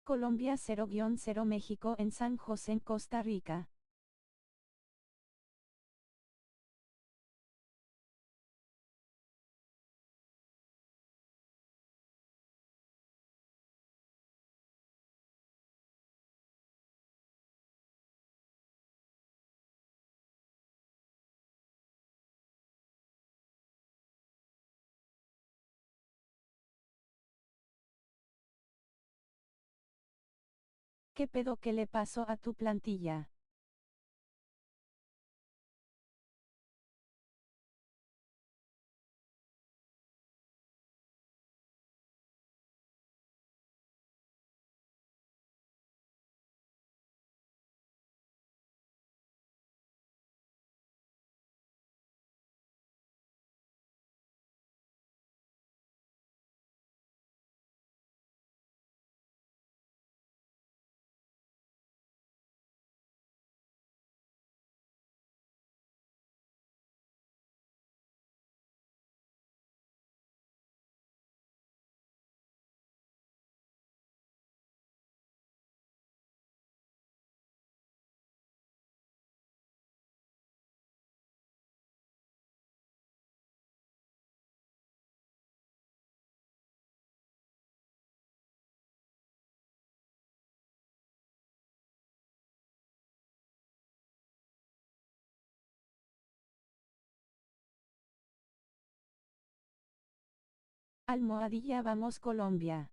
Colombia 0-0 México en San José en Costa Rica. ¿Qué pedo que le pasó a tu plantilla? Almohadilla vamos Colombia.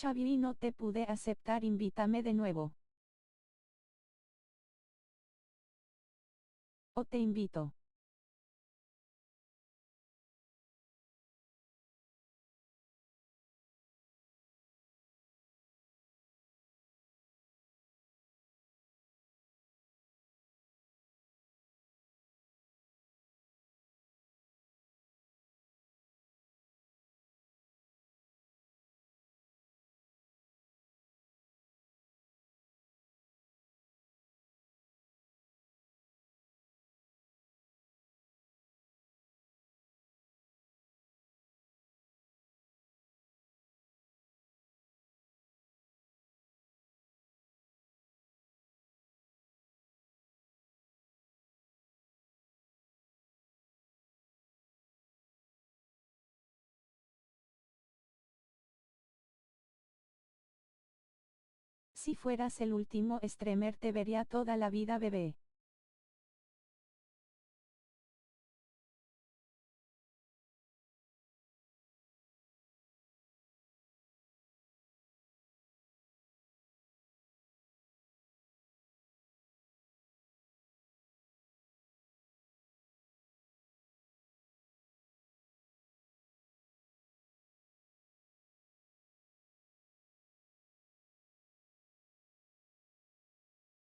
Xavi, no te pude aceptar, invítame de nuevo. O te invito. Si fueras el último streamer te vería toda la vida, bebé.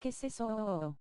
¿Qué es eso?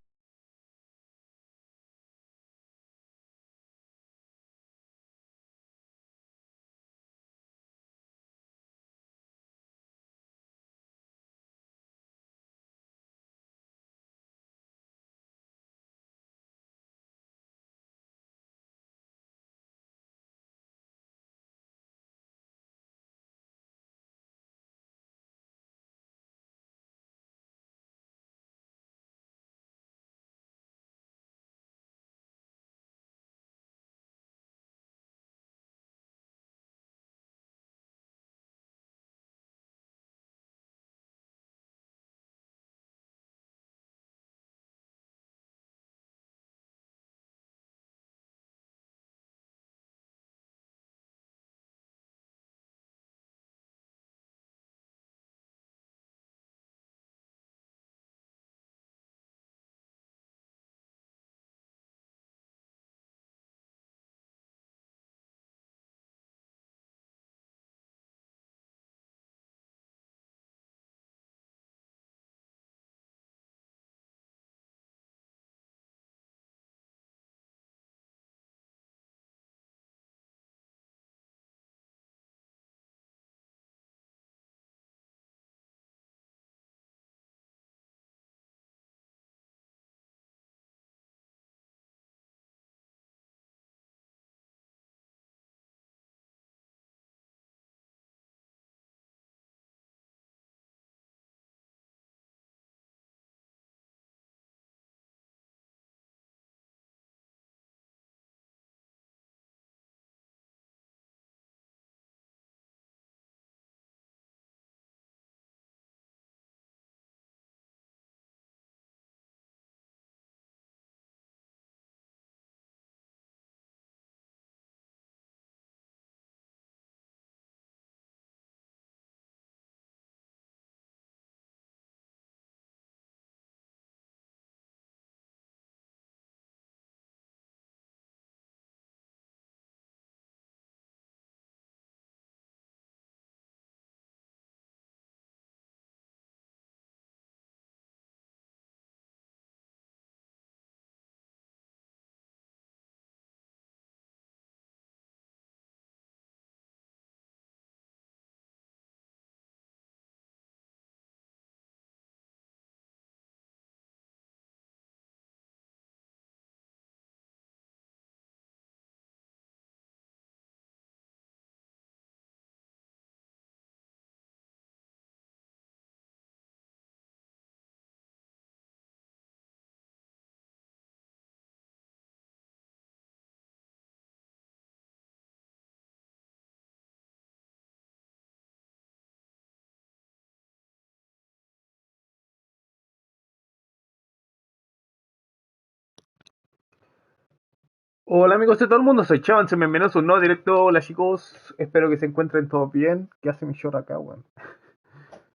Hola amigos de todo el mundo, soy Chavan, bienvenidos a un nuevo directo. Hola chicos, espero que se encuentren todos bien. ¿Qué hace mi short acá, weón?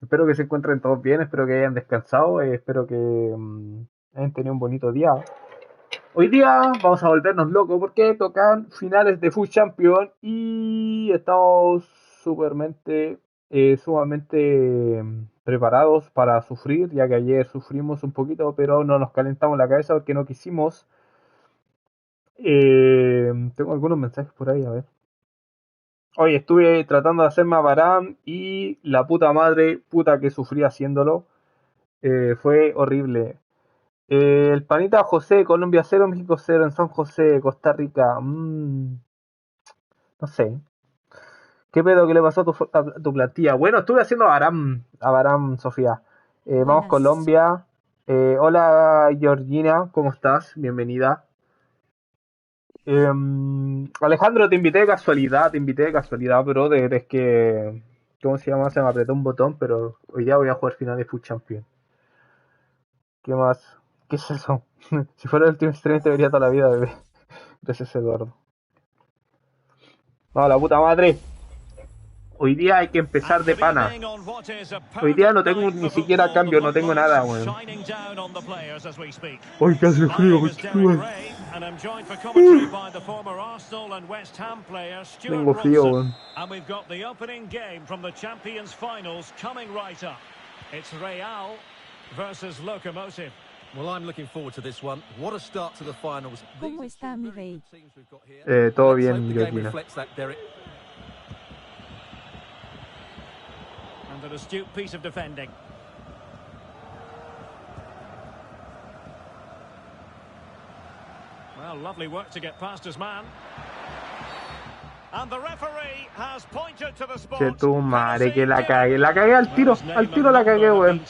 Espero que se encuentren todos bien, espero que hayan descansado, espero que hayan tenido un bonito día. Hoy día vamos a volvernos locos porque tocan finales de Fut Champions y estamos sumamente preparados para sufrir, ya que ayer sufrimos un poquito, pero no nos calentamos la cabeza porque no quisimos. Tengo algunos mensajes por ahí, a ver. Oye, estuve tratando de hacerme a Baram y la puta madre, puta que sufrí haciéndolo. Fue horrible. El panita José, Colombia 0, México 0, en San José, Costa Rica. No sé. ¿Qué pedo que le pasó a tu plantilla? Bueno, estuve haciendo a Baram, Sofía. Vamos Buenas. Colombia. Hola Georgina, ¿cómo estás? Bienvenida. Alejandro, te invité de casualidad, brother. Es que, ¿cómo se llama? Se me apretó un botón, pero hoy día voy a jugar final de Fut Champions. ¿Qué más? ¿Qué es eso? Si fuera el último stream te vería toda la vida, bebé. Gracias, Eduardo. No, la puta madre. Hoy día hay que empezar de pana. Hoy día no tengo ni siquiera cambio, no tengo nada, weón. Hoy que hace frío, weón. Tengo frío, weón. And we've got the opening game from the Champions finals coming right up. It's Real versus Locomotive. Well, I'm looking forward to this one. What a start to the finals. ¿Cómo está mi rey? Todo bien, Georgina. And an astute piece of defending. Well, lovely work to get past his man. And the referee has pointed to the spot. Che tu madre, que la cagué al tiro la cagué, weón.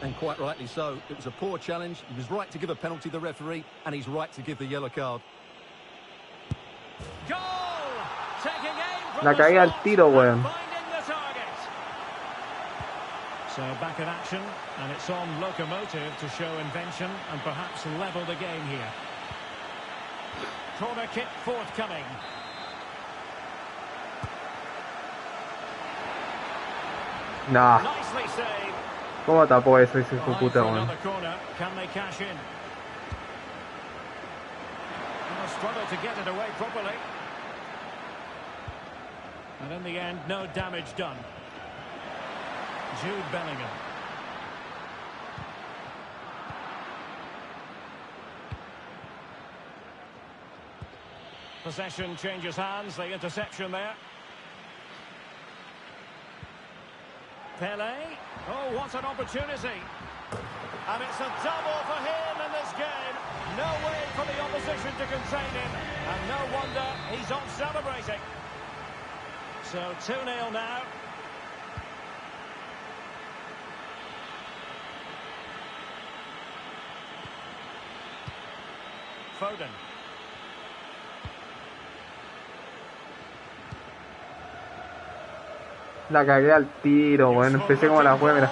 And quite rightly so. It was a poor challenge. He was right to give a penalty to the referee, and he's right to give the yellow card. Goal! Taking aim from La cagué al tiro, weón. So back in action, and it's on Locomotive to show invention and perhaps level the game here. Corner kick forthcoming. Nah. Nicely saved. ¿Cómo tapó eso ese hijo de puta, weón? Another corner. Can they cash in? And struggle to get it away properly. And in the end, no damage done. Jude Bellingham. Possession changes hands, the interception there. Pele. Oh, what an opportunity. And it's a double for him in this game. No way for the opposition to contain him. And no wonder he's off celebrating. So 2-0 now. Foden. La cagué al tiro, weón. Empecé como la juega, mira.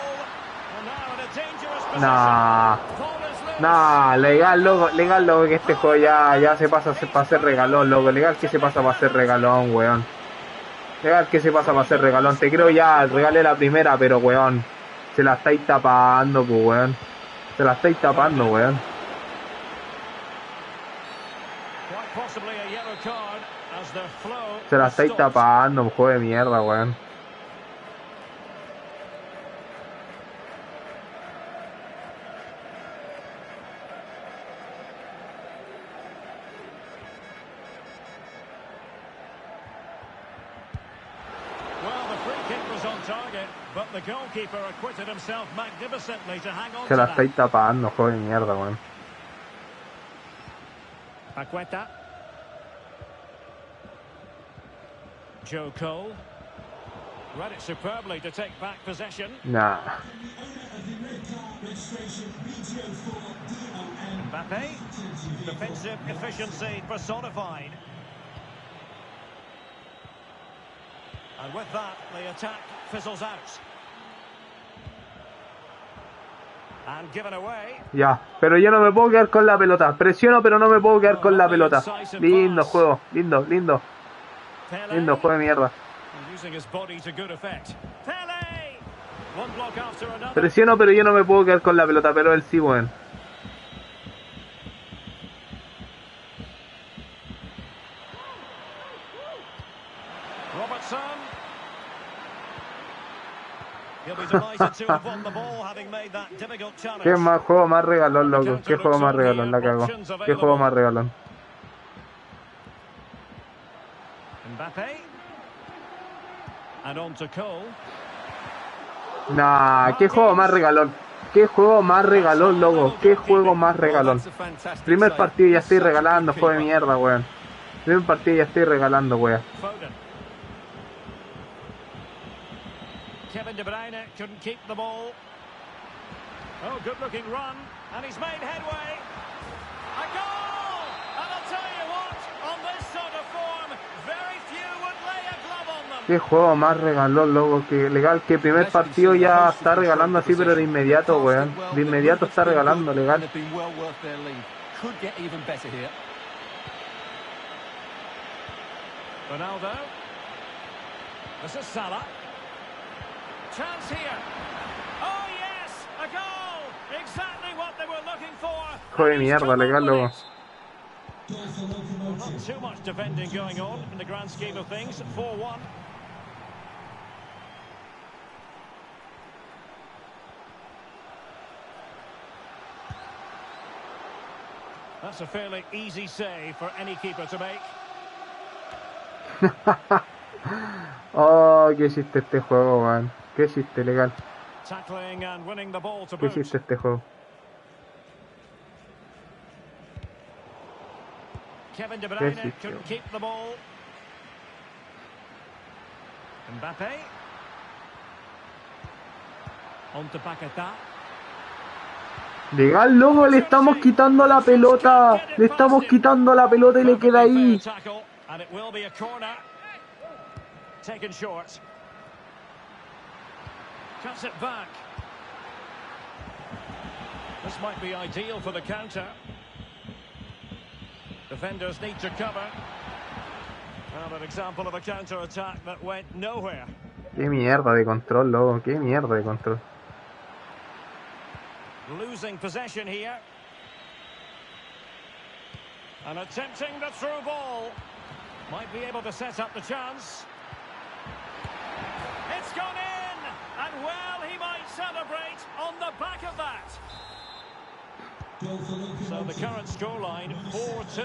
Nah, legal, loco, que este juego ya se pasa para ser regalón, loco. Legal que se pasa para ser regalón, weón. Legal que se pasa para ser regalón. Te creo ya, regalé la primera, pero weón. Se la estáis tapando, pues, weón. Se la estáis tapando, weón. Se la estáis tapando, juego de mierda, weón. Se la estáis tapando, juego de mierda, weón. Paqueta. Joe Cole. Read it superbly to take back possession. Nah. Mbappe. Defensive efficiency personified. And with that, the attack fizzles out. And given away. Ya, pero yo no me puedo quedar con la pelota. Presiono, pero no me puedo quedar con la pelota. Lindo juego, lindo, lindo. Lindo juego de mierda. Presiono, pero yo no me puedo quedar con la pelota, pero él sí, weón. Qué más juego más regalón, loco. Qué juego más regalón, la cago. Qué juego más regalón. Nah, qué juego más regalón. Qué juego más regalón, loco. Qué juego más regalón. Primer partido ya estoy regalando, juego de mierda, weón. Primer partido ya estoy regalando, weón. Kevin De Bruyne couldn't keep the ball. Oh, good-looking run, and he's made headway. A goal! And I'll tell you what, on this sort of form, very few would lay a glove on them. Qué juego más regalón, loco. Que legal, que primer partido ya está regalando así, pero de inmediato, weón. De inmediato está regalando, legal. Ronaldo. This is Salah. Chance here. Oh yes, a goal. Exactly what they were looking for. Juego de mierda, legal, loco. Well, not too much defending going on in the grand scheme of things. 4-1. That's a fairly easy save for any keeper to make. Oh, qué hiciste este juego, man. ¿Qué hiciste, legal? Tackling and winning the ball to ¿Qué boot. hiciste este juego? Kevin De Bruyne couldn't keep the ball. Mbappe. On to Paquetá. Legal, loco, le estamos quitando la pelota. Le estamos quitando la pelota y le queda ahí. And it will be a corner. Taken short. Cuts it back. This might be ideal for the counter. Defenders need to cover. Well, an example of a counter-attack that went nowhere. Qué mierda de control, loco. Qué mierda de control. Losing possession here. And attempting the through ball. Might be able to set up the chance. It's gone in! And well, he might celebrate on the back of that. So the current scoreline, 4-2.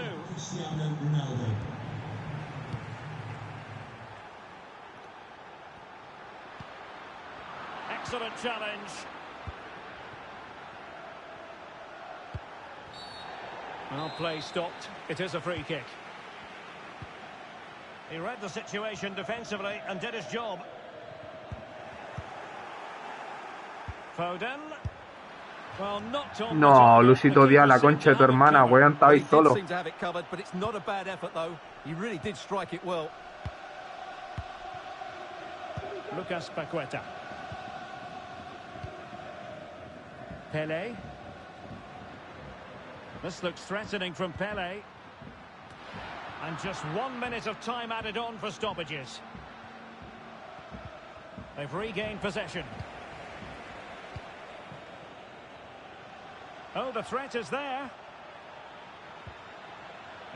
Excellent challenge. Well, play stopped. It is a free kick. He read the situation defensively and did his job. Foden. Well, not on. No, Luisito Díaz, la concha de tu hermana, weón, estaba ahí solo. But it's not a bad effort though. He really did strike it well. Lucas Paquetá. Pele. This looks threatening from Pele. And just 1 minute of time added on for stoppages. They've regained possession. Oh, the threat is there.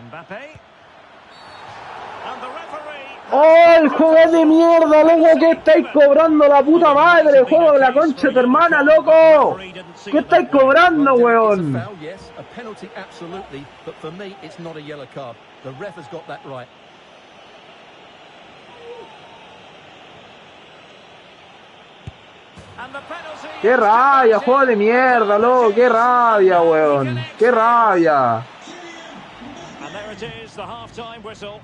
Mbappe. And the referee. ¡Oh, el juego de mierda, loco! ¿Qué estáis cobrando, la puta madre? ¡Juego de la concha de tu hermana, loco! ¿Qué estáis cobrando, weón? Yes, a penalty absolutely, but for me it's not a yellow card. The ref has got that right. And the penalty. ¡Qué rabia, juego de mierda, loco! ¡Qué rabia, weón! ¡Qué rabia! And there it is, the half-time whistle.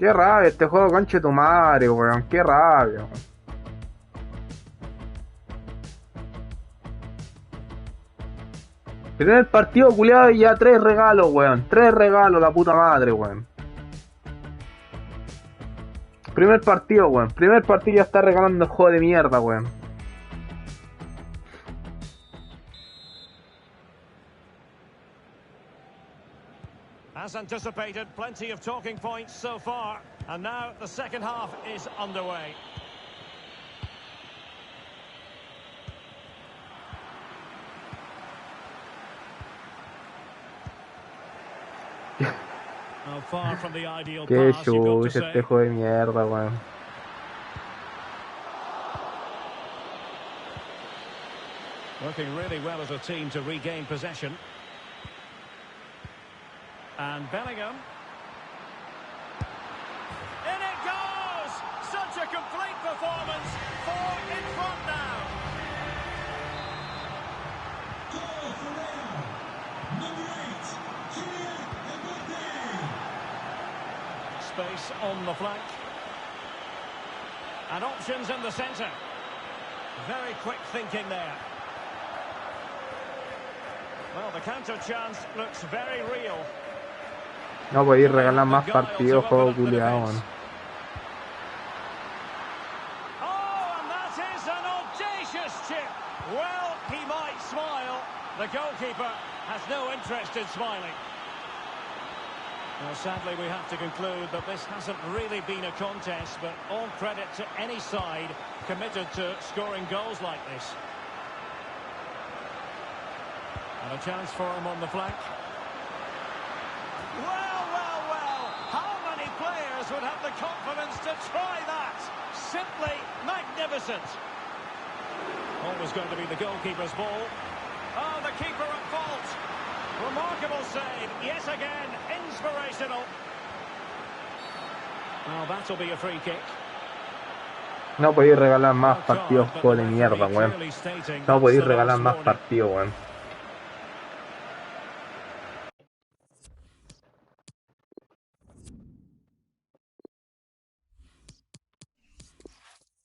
¡Qué rabia este juego, concha de tu madre, weón! ¡Qué rabia, weón! Primer partido culiado y ya 3 regalos, weón. 3 regalos, la puta madre, weón. Primer partido, weón. Primer partido ya está regalando el juego de mierda, weón. As anticipated, plenty of talking points so far. And now the second half is underway. Oh, far from the ideal Qué pass, you've got to chucha say. este juego de mierda, weón. Working really well as a team to regain possession. And Bellingham. In it goes! Such a complete performance. 4 in front now. Goal for Real. Number 8, Kylian Mbappe. Space on the flank. And options in the centre. Very quick thinking there. Well, the counter chance looks very real. No podéis regalar más partidos, juego culiado, weón. Oh, and that is an audacious chip. Well, he might smile. The goalkeeper has no interest in smiling. Well, sadly, we have to conclude that this hasn't really been a contest, but all credit to any side committed to scoring goals like this. And a chance for him on the flank. Well, well, well. How many players would have the confidence to try that? Simply magnificent. Always going to be the goalkeeper's ball. Oh, the keeper at fault. Remarkable save. Yes, again. Inspirational. Well, that'll be a free kick. No podéis regalar más partidos, juego de mierda, weón. No podéis regalar más partidos, weón.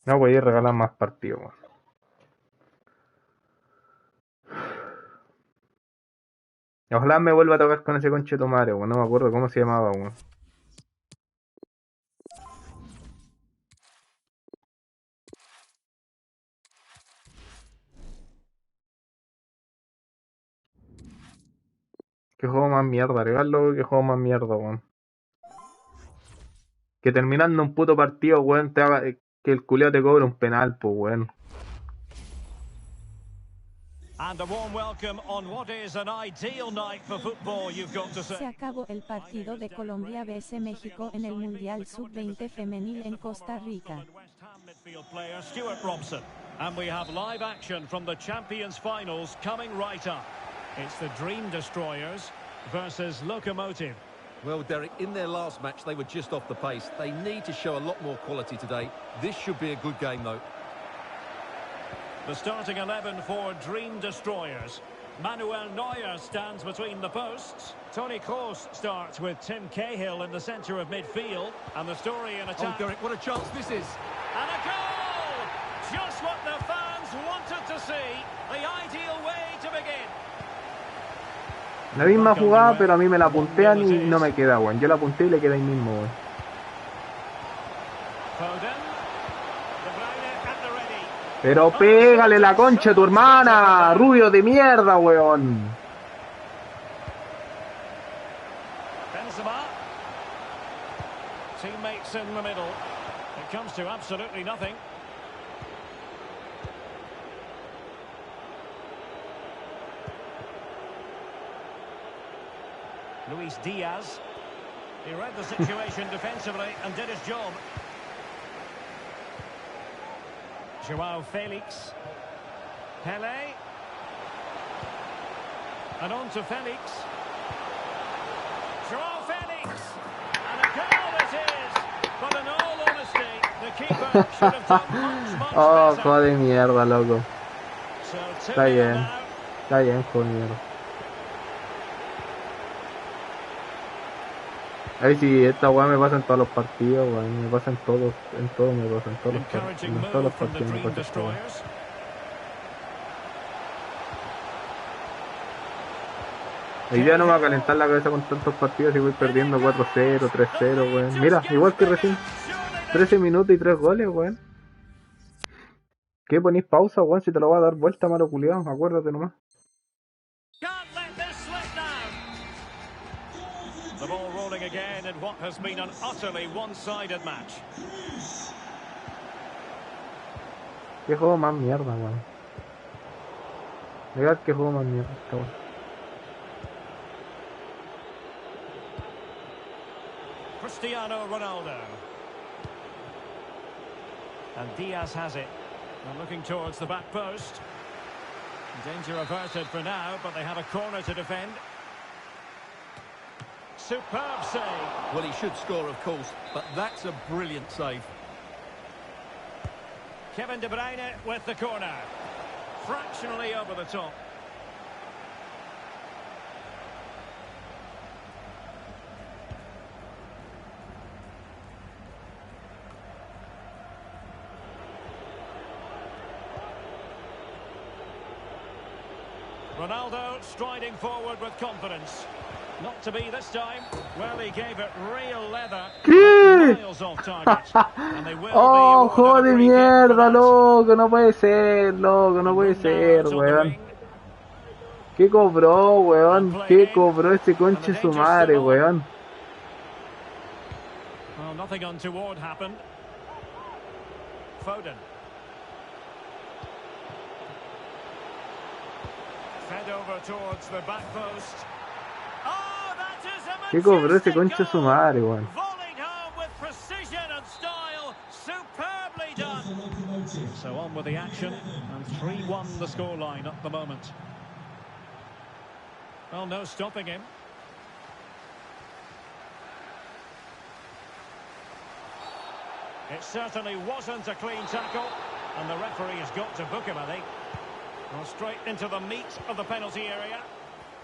No podéis regalar más partidos, weón. Ojalá me vuelva a tocar con ese conchetumare, weón. No me acuerdo cómo se llamaba, weón. Qué juego más mierda, regalo, qué juego más mierda, weón. Que terminando un puto partido, weón, te haga, que el culiao te cobre un penal, pues, weón. And a warm welcome on what is an ideal night for football, you've got to Se say. acabó el partido de Colombia vs México en el Mundial Sub-20 femenil en Costa Rica. West Ham midfield player Stuart Robson. And we have live action from the Champions finals coming right up. It's the Dream Destroyers versus Locomotive. Well, Derek, in their last match, they were just off the pace. They need to show a lot more quality today. This should be a good game, though. The starting 11 for Dream Destroyers. Manuel Neuer stands between the posts. Toni Kroos starts with Tim Cahill in the centre of midfield. And the story in attack. Oh, Derek, what a chance this is. And a goal! Just what the fans wanted to see. The ideal way to begin. La misma jugada, pero a mí me la puntean y no me queda, weón. Yo la punté y le queda ahí mismo, weón. Foden. De Bruyne at the ready. Pero pégale la concha a tu hermana, rubio de mierda, weón. Benzema. Teammates in the middle. It comes to absolutely nothing. Luis Diaz. He read the situation defensively and did his job. Joao Felix. Pele. And on to Felix. Joao Felix. And a goal it is. But in all honesty, the keeper should have done much Oh, better. juego de mierda, loco. So Está 2-0 bien. now. Está bien, juego de mierda. Ay, sí, esta weá me pasa en todos los partidos, weón. Me pasa en todos me pasa en todos los partidos. Encouraging En todos los move from the partidos me Dream pasa esta weá. Destroyers. Hoy día no me va a calentar la cabeza con tantos partidos y voy perdiendo 4-0, 3-0, weón. Mira, igual que recién. 13 minutos y 3 goles, weón. ¿Qué ponís pausa, weón? Si te lo va a dar vuelta, malo culiado, acuérdate nomás. Can't let this slip now. The ball rolling again in what has been an utterly one-sided match. Qué juego más mierda, weón. Legal, qué juego más mierda, está bueno. Cristiano Ronaldo. And Diaz has it. They're looking towards the back post. Danger averted for now, but they have a corner to defend. Superb save. Well, he should score, of course, but that's a brilliant save. Kevin De Bruyne with the corner. Fractionally over the top. Ronaldo striding forward with confidence. Not to be this time. Well, he gave it real leather. ¿Qué? Miles off target. And they will Oh, be juego awarded de a free kick for mierda, that. loco, no puede ser, loco, no puede ser, Now out on the weón. wing. ¿Qué cobró, weón? ¿Qué cobró ese conche su madre, weón? Well, nothing untoward happened. Foden. Fed over towards the back post. Oh, that is a ¿Qué cobró ese majestic conche su goal. madre, weón? Volleyed home with precision and style. Superbly done. Locomotive. So on with the action, and 3-1 the scoreline at the moment. Well, no stopping him. It certainly wasn't a clean tackle, and the referee has got to book him, I think. Well, straight into the meat of the penalty area.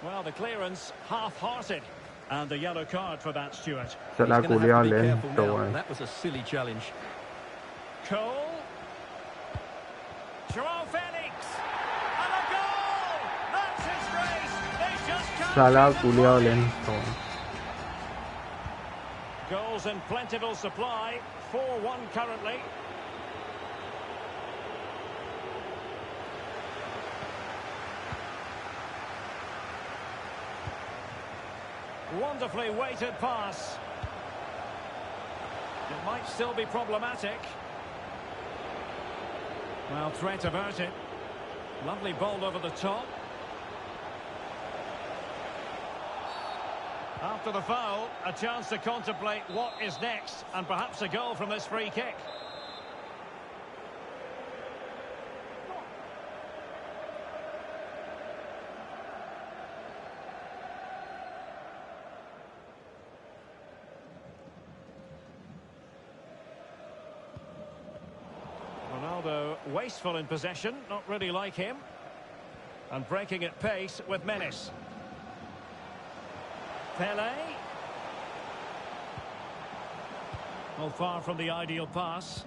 Well, the clearance half-hearted. And a yellow card for that, Stuart. Se la He's gonna culiao have to be careful lento, now. weón. That was a silly challenge. Cole. Joao Felix. And a goal! That's his race. They just can't Salah keep the culiao volley. lento, weón. Goals in plentiful supply. 4-1 currently. Wonderfully weighted pass. It might still be problematic. Well, threat averted. Lovely ball over the top. After the foul, a chance to contemplate what is next, and perhaps a goal from this free kick. Ronaldo wasteful in possession, not really like him. And breaking at pace with menace. Pele. Well, far from the ideal pass.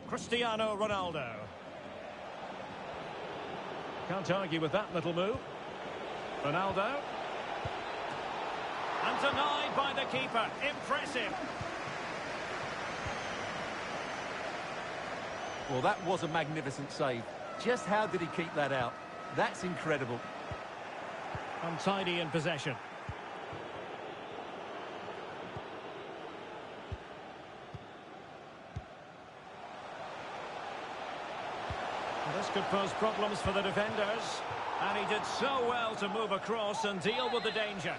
Cristiano Ronaldo. Can't argue with that little move. Ronaldo. And denied by the keeper. Impressive. Well, that was a magnificent save. Just how did he keep that out? That's incredible. Untidy in possession. Well, this could pose problems for the defenders. And he did so well to move across and deal with the danger.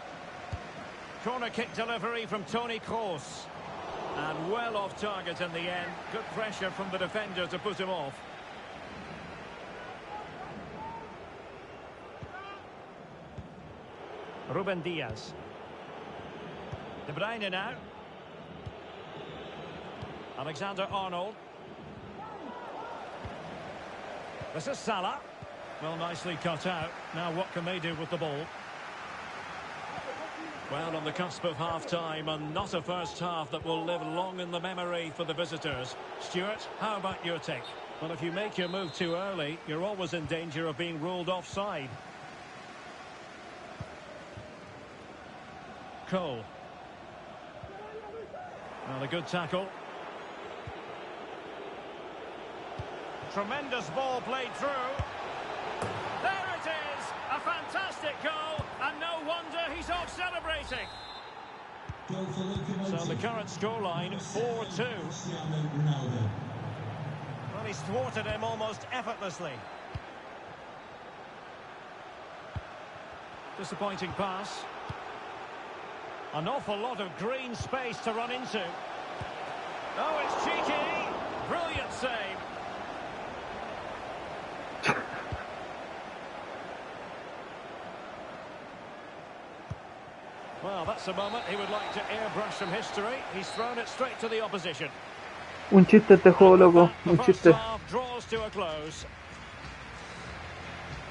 Corner kick delivery from Toni Kroos. And well off target in the end. Good pressure from the defender to put him off. Ruben Diaz. De Bruyne now. Alexander-Arnold. This is Salah. Well, nicely cut out. Now what can they do with the ball? Well, on the cusp of half-time, and not a first half that will live long in the memory for the visitors. Stuart, how about your take? Well, if you make your move too early, you're always in danger of being ruled offside. Cole. Well, a good tackle. Tremendous ball played through. There it is! A fantastic goal, and no wonder he's off celebrating. Goal for Luka So Modric. the current scoreline, 4-2. Cristiano Ronaldo. Well, he's thwarted him almost effortlessly. Disappointing pass. An awful lot of green space to run into. Oh, it's cheeky! Brilliant save. Well, that's a moment he would like to airbrush from history. He's thrown it straight to the opposition. Un chiste este juego, loco. The Un first chiste. half draws to a close.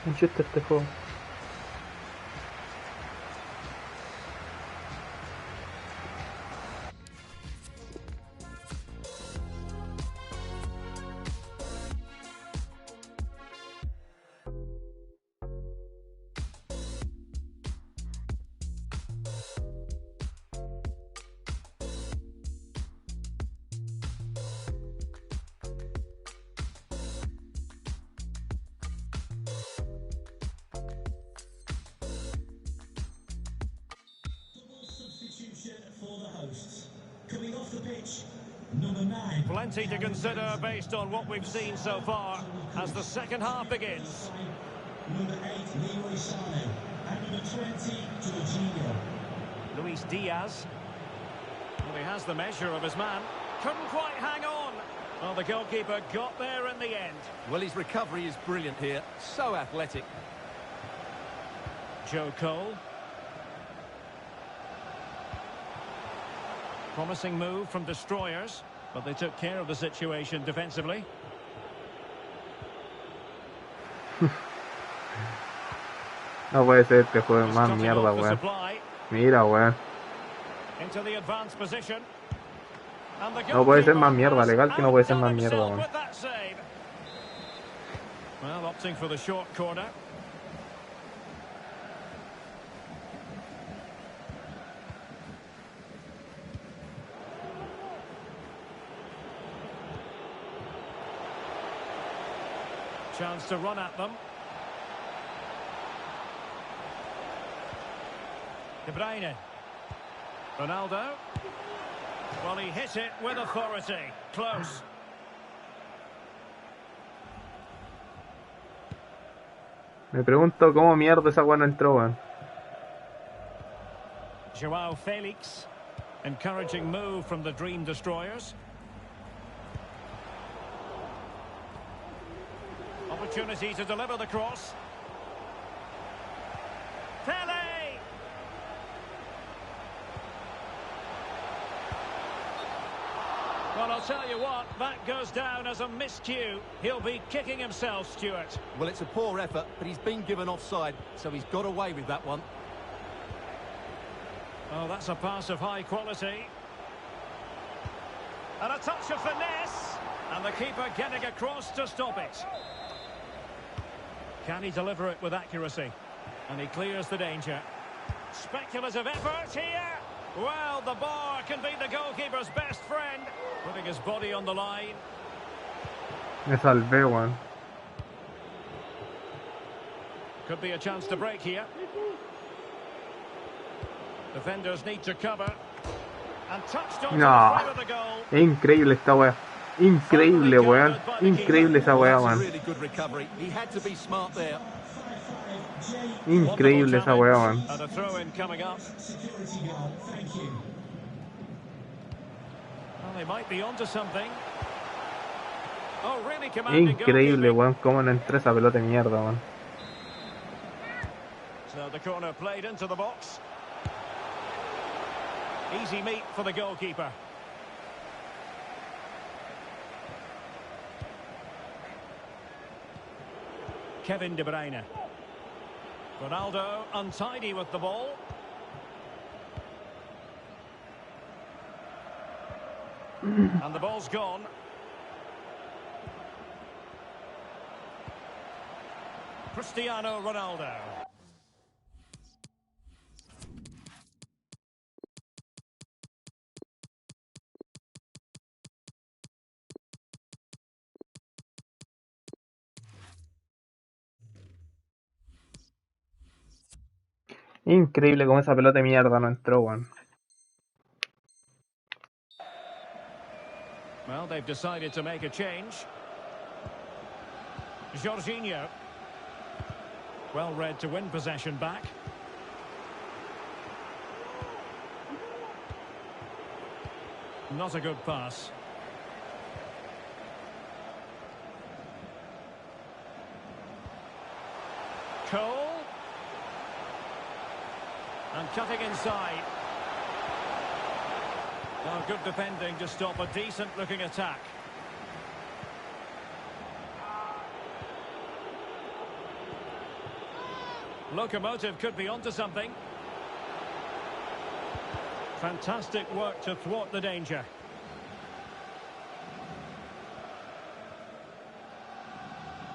Un chiste este juego. Double substitution for the hosts. Coming off the pitch, number 9. Plenty to consider based on what we've seen so far as the second half begins. Number 8, Leroy Sané. And number 20, Jorginho. Luis Diaz. Well, he has the measure of his man. Couldn't quite hang on. Well, the goalkeeper got there in the end. Well, his recovery is brilliant here. So athletic. Joe Cole. Promising move from destroyers, but they took care of the situation defensively. No puede ser, este juego es Just más cutting mierda, off the weón. supply Mira, weón. into the advanced position. And the No puede ser más goalkeeper mierda, has legal que no puede ser más outdone mierda, himself weón. with that save. Well, opting for the short corner. Chance to run at them. De Bruyne. Ronaldo. Well, he hit it with authority. Close. Me pregunto cómo mierda esa weá no entró, weón. Joao Felix. Encouraging move from the Dream Destroyers. Opportunity to deliver the cross. Pele! Well, I'll tell you what, that goes down as a miscue. He'll be kicking himself, Stuart. Well, it's a poor effort, but he's been given offside, so he's got away with that one. Oh, that's a pass of high quality. And a touch of finesse. And the keeper getting across to stop it. Can he deliver it with accuracy? And he clears the danger. Speculative effort here. Well, the bar can be the goalkeeper's best friend. Putting his body on the line. Me salvé, weón. Could be a chance to break here. Defenders need to cover. And touched on No. the front of the goal. Es increíble esta weá. Increíble, weón. Increíble esa weá, That's a weón. really good recovery. He had to be smart there. Increíble esa weá, weón. And a throw-in coming up. Security guard, thank you. Well, they might be onto something. Oh, really commanding Increíble, goalkeeping. weón. Cómo no entró esa pelota de mierda, weón. So the corner played into the box. Easy meat for the goalkeeper. Kevin De Bruyne. Ronaldo untidy with the ball. And the ball's gone. Cristiano Ronaldo. Increíble como esa pelota de mierda no entró, weón. Well, they've decided to make a change. Jorginho. Well read to win possession back. Not a good pass. Cole. And cutting inside. Oh, good defending to stop a decent-looking attack. Locomotive could be onto something. Fantastic work to thwart the danger.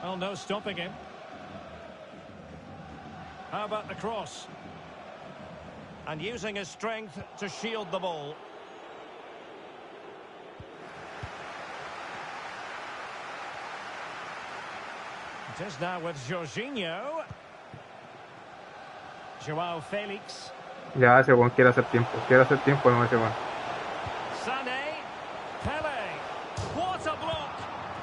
Oh, no stopping him. How about the cross? And using his strength to shield the ball. It is now with Jorginho. Joao Felix. Ya, ese weón quiere hacer tiempo, no ese weón. Sané. Pele. What a block.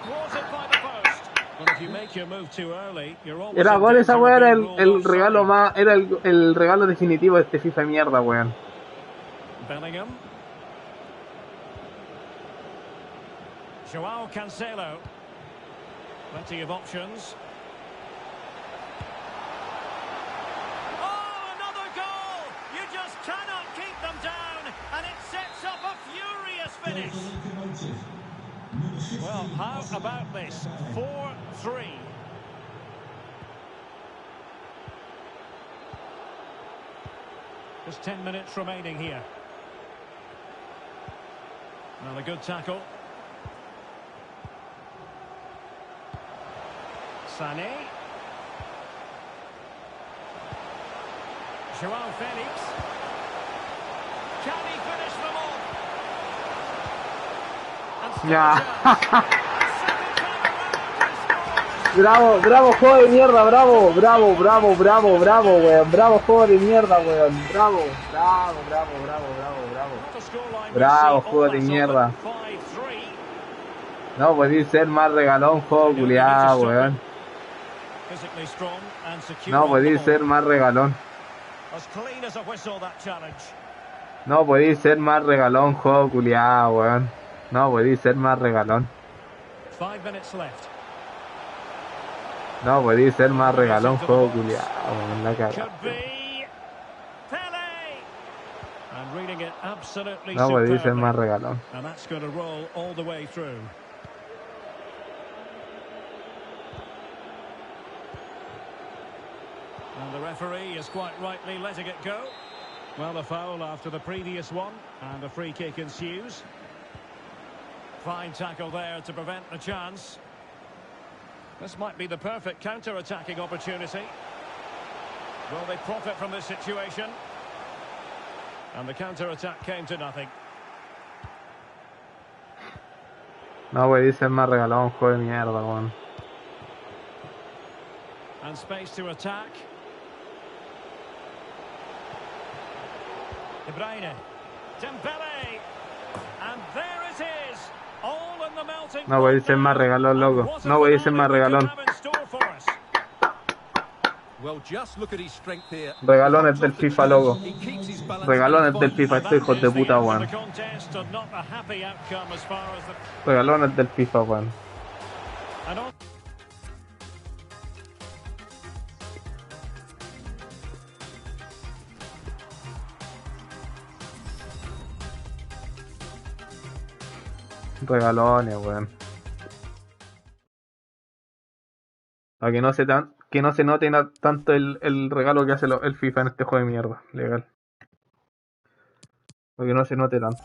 Thwarted by the post. Well, if you make your move too early, you're always Era in gol, esa danger weón of era being ruled el regalo offside. más, era el regalo definitivo de este FIFA de mierda, weón. Bellingham. Joao Cancelo. Plenty of options. Oh, another goal! You just cannot keep them down, and it sets up a furious finish. Locomotive. Number 15. Well, how about this? 4-3. Just 10 minutes remaining here. Well, a good tackle. Sané. Joao Felix. Can he finish them off? And still Ya. a chance. Second time around, he scores. Bravo, bravo, juego de mierda, bravo, bravo, bravo, bravo, bravo, weón. Bravo, juego de mierda, weón. Bravo, bravo, bravo, bravo, bravo, bravo. Not a scoreline we Bravo, see juego all de that mierda. often. 5-3. No podéis ser más regalón, juego culiado, weón. Physically strong and secure No on the podéis ball. ser más regalón. As clean as a whistle, that challenge. No podéis ser más regalón, juego culiado, weón. No podéis ser más regalón. 5 minutes left. No podéis ser más regalón, juego culiado, weón. La Could cagaste. be Pele. And reading it absolutely No podéis ser más superbly. regalón. And that's going to roll all the way through. And the referee is quite rightly letting it go. Well, a foul after the previous one, and a free kick ensues. Fine tackle there to prevent the chance. This might be the perfect counter-attacking opportunity. Will they profit from this situation? And the counter-attack came to nothing. No podéis ser más regalón, juego de mierda, weón. And space to attack. De Bruyne. Dembele. And there it is. All in the melting No podéis ser más regalón, loco. No podéis ser más regalón. Well, just look at his strength here. Regalones del FIFA, loco. He keeps his balance. Regalones del FIFA, estos hijos de puta, weón. Regalones del FIFA, weón. Regalones, weón. Para que no se note tanto el regalo que hace el FIFA en este juego de mierda. Legal. Para que no se note tanto.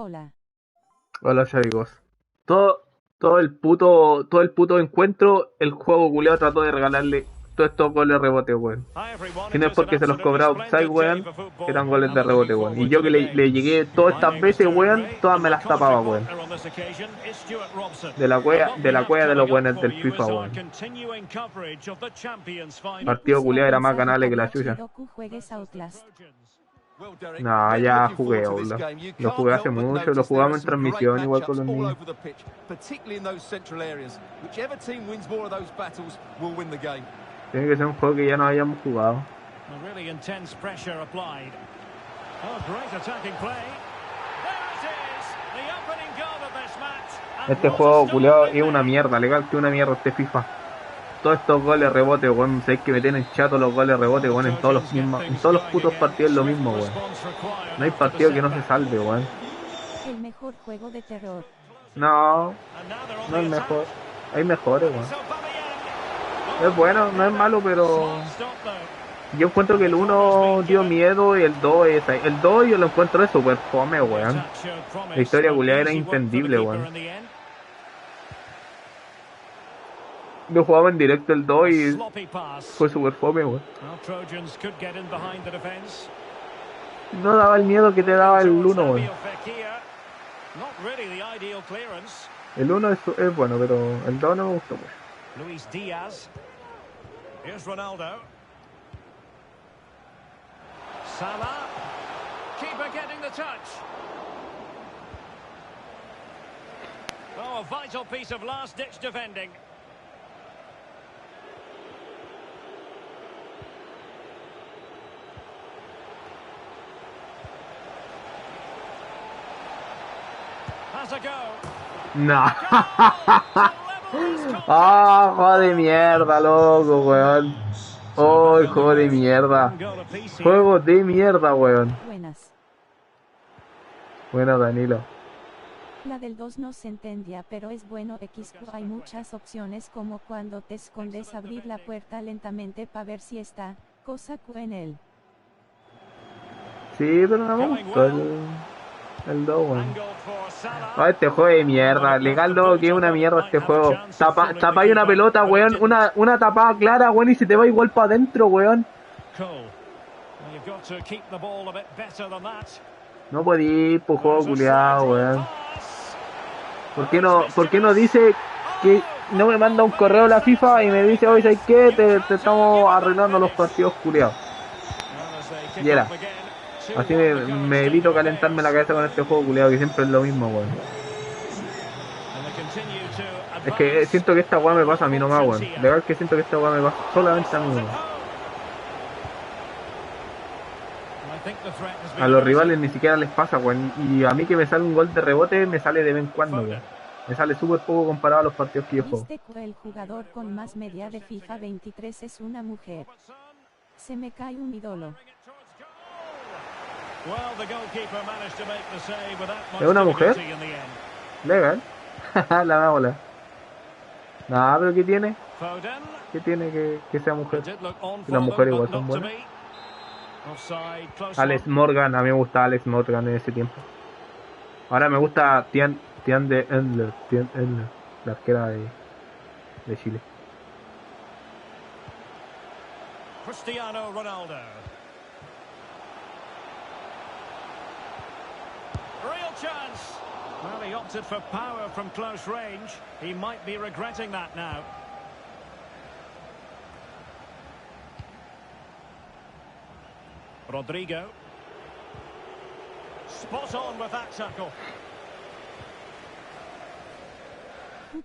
Hola. Hola, amigos. Todo, todo el puto encuentro, el juego culiao trató de regalarle todos estos goles de rebote, weón. Hi everyone, Si it no es is an porque se los absolutely cobraba offside, splendid day weón, for que football eran goles and de I'm looking rebote, weón. Y forward yo to que the le games. llegué todas My estas name is veces, Derek weón, Ray todas and me my las tapaba, commentary weón. partner on this occasion is Stuart Robson. De la And what we have cueva de los coming up buenos for del you FIFA, is our weón. continuing coverage of the Champions final. Me Partido puse a culiao era más pensar y ganable que la estaría chucha. chido que juegues Outlast. Well, Derek, No, really ya looking jugué, forward to this hola. game. You Lo can't jugué hace help but mucho, lo notice there are jugamos en some great transmisión igual con matchups los all niños. over the pitch, particularly in those central areas. Whichever team wins more of those battles will win the game. Tiene que ser un juego que ya no hayamos jugado. A really intense pressure applied. Oh, great attacking play. There it is, the opening goal of this match. And Este what a juego start culiao they've es una made. mierda, legal que una mierda este FIFA. Todos estos goles rebote, weón, sabéis que me tienen chato los goles rebote, weón, en todos los mismos, en todos los putos partidos es lo mismo, weón. No hay partido que no se salve, weón. El mejor juego de terror. No, no es mejor. Hay mejores, weón. Es bueno, no es malo, pero yo encuentro que el 1 dio miedo y el 2 es... El 2 yo lo encuentro de super fome, weón. La historia culiada era entendible, weón. Yo jugaba en directo el 2 y fue super fome, weón. No daba el miedo que te daba el 1, weón. El 1 es bueno, pero el 2 no me gustó mucho. Luis Diaz. Here's Ronaldo. Salah. Keeper getting the touch. Oh, a vital piece of last-ditch defending. Has a go. No. Ah, juego de mierda, loco, weón. Oh, juego de mierda. Juego de mierda, weón. Buenas. Bueno, Danilo. La del 2 no se entendía, pero es bueno. Hay muchas opciones, como cuando te escondes, abrir la puerta lentamente para ver si está, cosa que en él. Sí, pero no me gustó el 2, weón. Oh, este juego de mierda. Legal, loco, que es una mierda este juego. Tapáis una pelota, weón. Una tapada clara, weón, y se te va igual para adentro, weón. No podí, pues juego culiado, weón. ¿Por qué no dice que no me manda un correo a la FIFA y me dice, oye, ¿sabes qué? Te estamos arreglando los partidos culiados? Y era. Así me evito calentarme la cabeza con este juego culiado, que siempre es lo mismo, weón. Es que siento que esta weá me pasa a mí nomás, weón. De verdad que siento que esta weá me pasa solamente a mí, weón. A los rivales ni siquiera les pasa, weón. Y a mí que me sale un gol de rebote me sale de vez en cuando, weón. Me sale súper poco comparado a los partidos que yo juego. ¿Viste que el jugador con más media de FIFA 23 es una mujer? Se me cae un ídolo. ¿Es una mujer? Legal. La bola. Nah, pero ¿qué tiene? ¿Qué tiene que sea mujer? Y las mujeres igual son buenas. Alex Morgan, a mí me gustaba Alex Morgan en ese tiempo. Ahora me gusta Tian de Endler, la arquera de Chile. Cristiano Ronaldo. Real chance. Well, he opted for power from close range. He might be regretting that now. Rodrigo. Spot on with that tackle.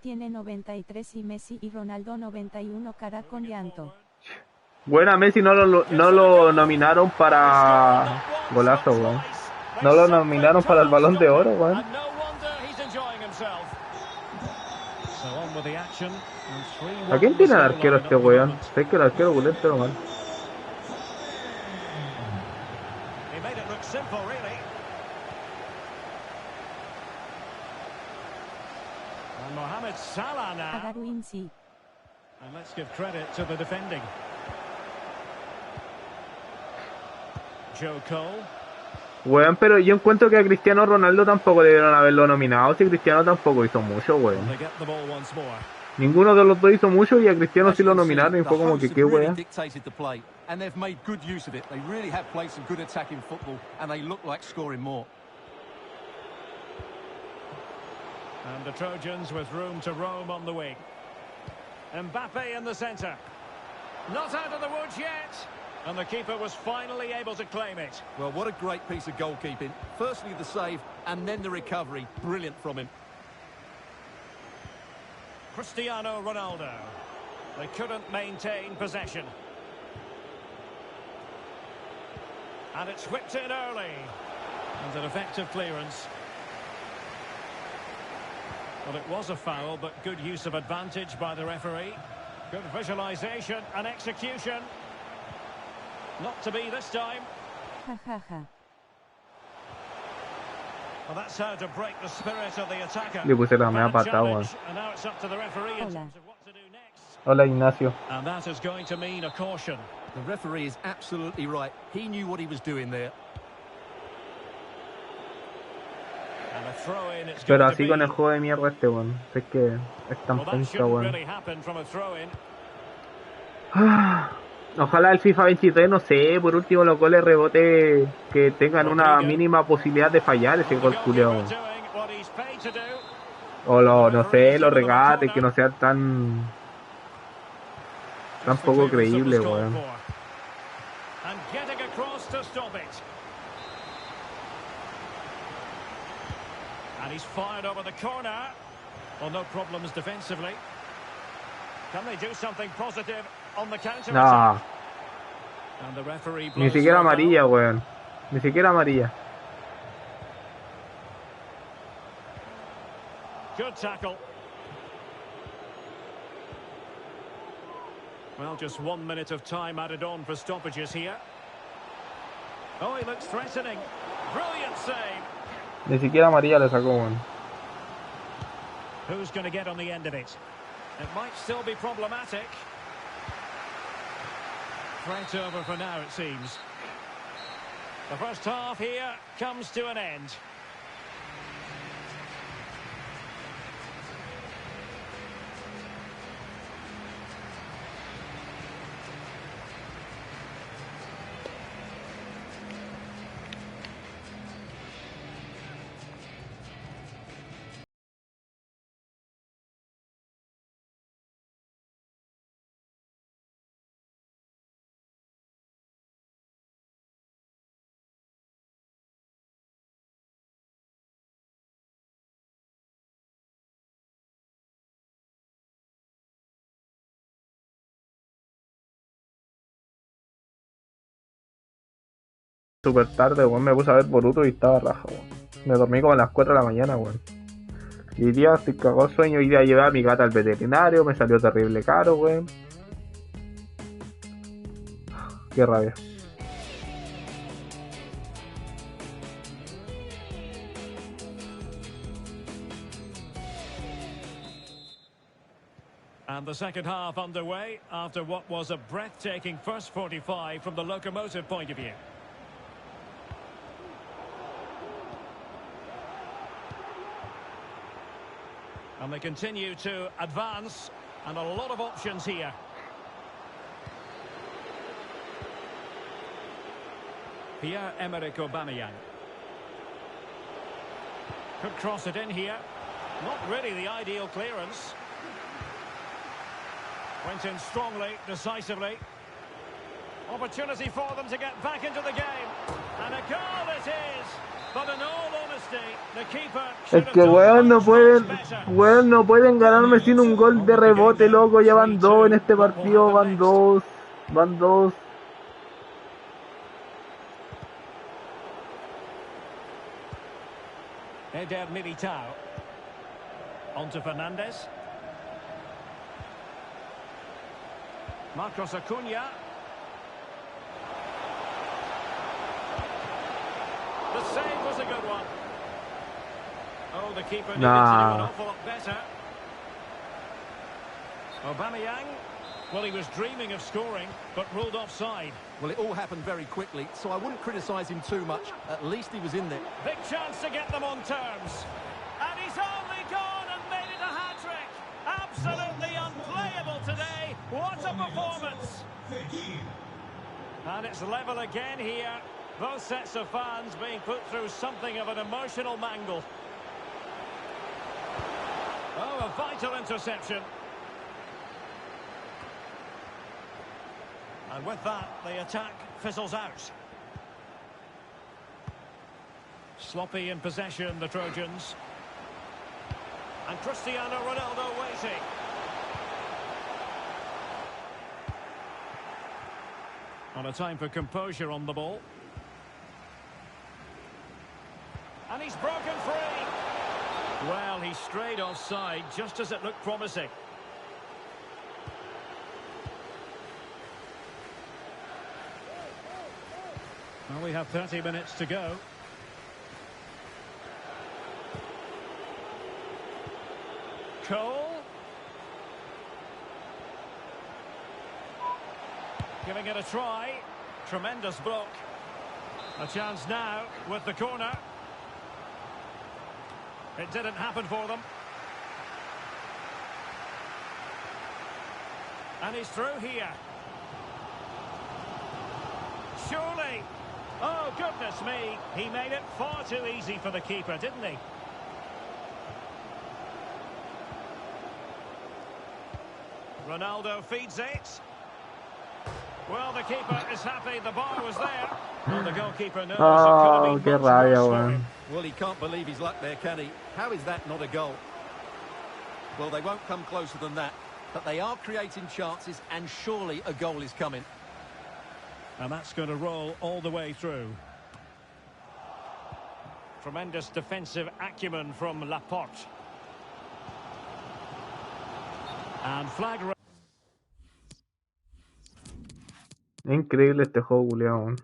Tiene 93 y Messi y Ronaldo 91, cara con llanto. Buena, Messi no lo nominaron para golazo, weón. No lo nominaron para el Balón de Oro, weón. ¿A quién tiene el arquero este weón? Sé que el arquero culento lo mal. Mohamed Salah now. Agarwin sí. And let's give credit to the defending. Joe Cole. Weón, pero yo encuentro que a Cristiano Ronaldo tampoco debieron haberlo nominado, si Cristiano tampoco hizo mucho, Well, weón. they get the ball once more. Ninguno de los dos hizo mucho y a Cristiano As sí you lo can see, nominaron y the fue como hosts que qué have really weón. dictated the play, and they've made good use of it. They really have played some good attacking football, and they look like scoring more. And the Trojans with room to roam on the wing. Mbappe in the centre. Not out of the woods yet. And the keeper was finally able to claim it. Well, what a great piece of goalkeeping. Firstly, the save, and then the recovery. Brilliant from him. Cristiano Ronaldo. They couldn't maintain possession. And it's whipped in early. And an effective clearance. Well, it was a foul, but good use of advantage by the referee. Good visualisation and execution. Not to be this time. Ja ja ja. Well, that's how to break the spirit of the attacker. Le puse la media Bad patada, weón. challenge, and now it's up to the referee in Hola. terms of what to do next. Hola, Ignacio. And that is going to mean a caution. The referee is absolutely right. He knew what he was doing there. And a throw in, it's Pero going to así be. con el juego de mierda este, weón. Es que es tan Well, that penca, shouldn't weón. really happen from a throw in. Ojalá el FIFA 23, no sé, por último los goles rebote que tengan una mínima posibilidad de fallar ese The gol culiao. goalkeeper doing what he's paid to do. O no sé, los regates que no sean tan Just the poco clearance that was creíbles, called weón. for. And getting across to stop it. And he's fired over the corner. Well, no problems defensively. Can they do something positive on the counter Nah, attack? And the referee ni blows siquiera for a amarilla, goal. weón. Ni siquiera amarilla. Good tackle. Well, just 1 minute of time added on for stoppages here. Oh, he looks threatening. Brilliant save. Ni siquiera amarilla le sacó, weón. Who's going to get on the end of it? It might still be problematic. Threat over for now, it seems. The first half here comes to an end. Súper tarde, weón. Me puse a ver Boruto y estaba raja, weón. Me dormí como a las 4 de la mañana, weón. Y hoy día estoy cagado de sueño. Hoy día llevé a mi gata al veterinario. Me salió terrible caro, weón. Qué rabia. And the second half underway after what was a breathtaking first 45 from the locomotive point of view. And they continue to advance, and a lot of options here. Pierre-Emerick Aubameyang. Could cross it in here. Not really the ideal clearance. Went in strongly, decisively. Opportunity for them to get back into the game. And a goal it is. But in all honesty, the keeper should Es have que done weón no much pueden, better. weón no pueden ganarme sin un gol de rebote, loco. Ya van dos en este partido, van dos, van dos. Eder Militao. On to Fernandes. Marcos Acuna. The save was a good one. Oh, the keeper needed to do an awful lot better. Aubameyang. Well, he was dreaming of scoring, but ruled offside. Well, it all happened very quickly, so I wouldn't criticise him too much. At least he was in there. Big chance to get them on terms. And he's only gone and made it a hat-trick. Absolutely unplayable today. What a performance. And it's level again here. Both sets of fans being put through something of an emotional mangle. Oh, a vital interception. And with that, the attack fizzles out. Sloppy in possession, the Trojans. And Cristiano Ronaldo waiting. On a time for composure on the ball. And he's broken free. Well, he strayed offside just as it looked promising. Well, we have 30 minutes to go. Cole. Giving it a try. Tremendous block. A chance now with the corner. It didn't happen for them. And he's through here. Surely. Oh, goodness me. He made it far too easy for the keeper, didn't he? Ronaldo feeds it. Well, the keeper is happy the bar was there. Well, the goalkeeper knows it could have been much worse for him. Well, he can't believe his luck there, can he? How is that not a goal? Well, they won't come closer than that. But they are creating chances, and surely a goal is coming. And that's going to roll all the way through. Tremendous defensive acumen from Laporte. And flag. Increíble este juego, culiao.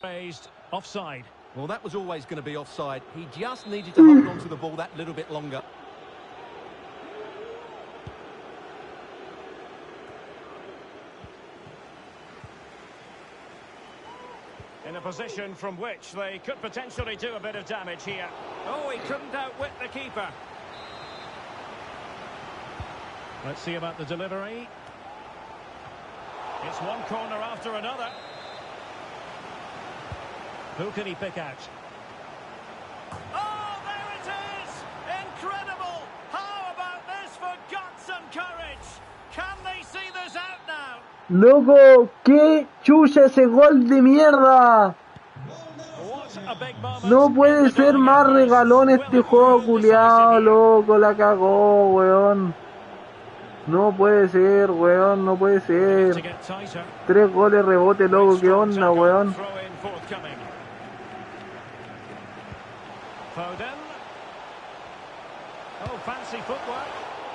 Raised offside. Well, that was always going to be offside. He just needed to hold on to the ball that little bit longer. In a position from which they could potentially do a bit of damage here. Oh, he couldn't outwit the keeper. Let's see about the delivery. It's one corner after another. Who can he pick out? Oh, there it is! Incredible! How about this for guts and courage? Can they see this out now? ¡Loco! ¡Qué chucha ese gol de mierda! What a big moment. No puede ser más regalón este juego, culiao, loco, la cagó, weón. No puede ser, weón, no puede ser. 3 goles rebote, loco, qué onda, weón. Foden. Oh, fancy footwork.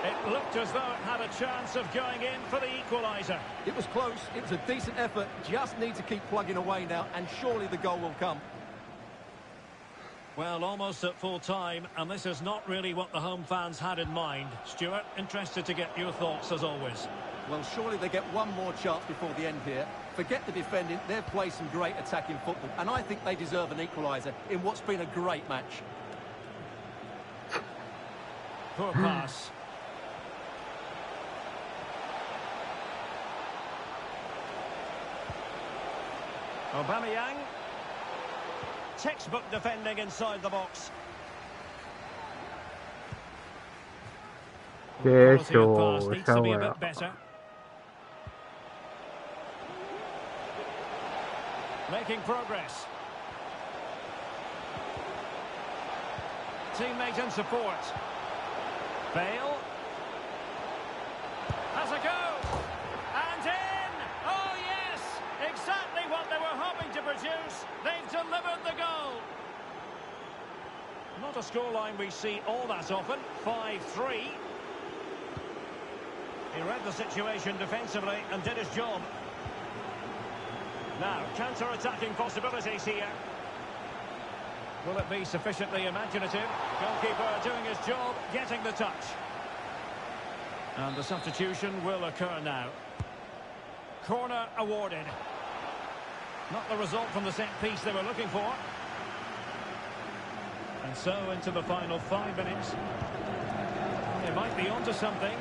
It looked as though it had a chance of going in for the equaliser. It was close. It was a decent effort. Just need to keep plugging away now, and surely the goal will come. Well, almost at full time, and this is not really what the home fans had in mind. Stuart, interested to get your thoughts as always. Well, surely they get one more chance before the end here. Forget the defending, they've played some great attacking football, and I think they deserve an equaliser in what's been a great match. Poor pass. Aubameyang. Textbook defending inside the box. Qué Quality of pass needs chucha, to be a weón. bit better. Making progress. Teammate and support. Bale. Has a go. And in! Oh yes! Exactly what they were hoping produce. They've delivered the goal. Not a scoreline we see all that often. 5-3. He read the situation defensively and did his job. Now, counter-attacking possibilities here. Will it be sufficiently imaginative? Goalkeeper doing his job, getting the touch. And the substitution will occur now. Corner awarded. Not the result from the set piece they were looking for. And so into the final 5 minutes. They might be onto something.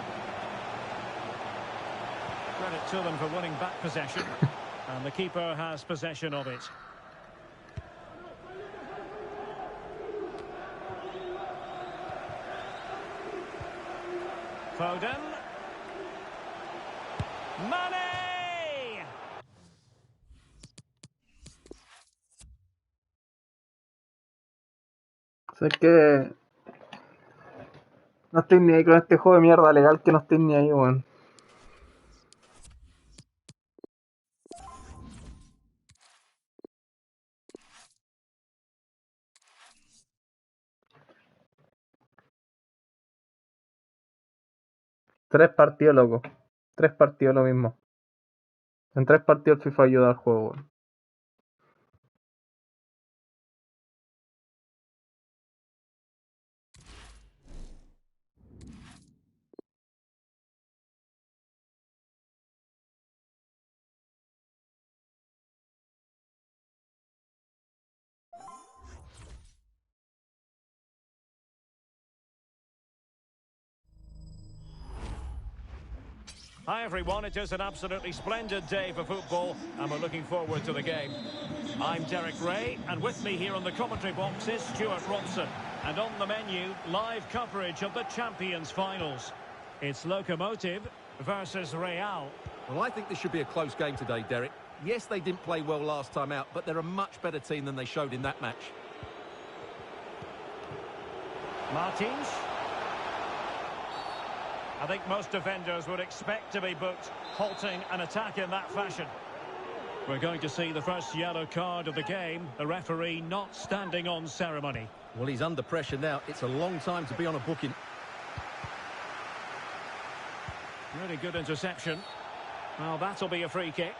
Credit to them for winning back possession. And the keeper has possession of it. Foden. Mane! Sé que no estoy ni ahí con este juego de mierda legal, que no estoy ni ahí, weón. Tres partidos, loco. 3 partidos lo mismo. En 3 partidos el FIFA ayuda al juego, weón. Hi everyone, it is an absolutely splendid day for football and we're looking forward to the game. I'm Derek Ray and with me here on the commentary box is Stuart Robson. And on the menu, live coverage of the Champions finals. It's Locomotive versus Real. Well, I think this should be a close game today, Derek. Yes, they didn't play well last time out, but they're a much better team than they showed in that match. Martins. I think most defenders would expect to be booked, halting an attack in that fashion. We're going to see the first yellow card of the game, the referee not standing on ceremony. Well, he's under pressure now. It's a long time to be on a booking. Really good interception. Well, that'll be a free kick.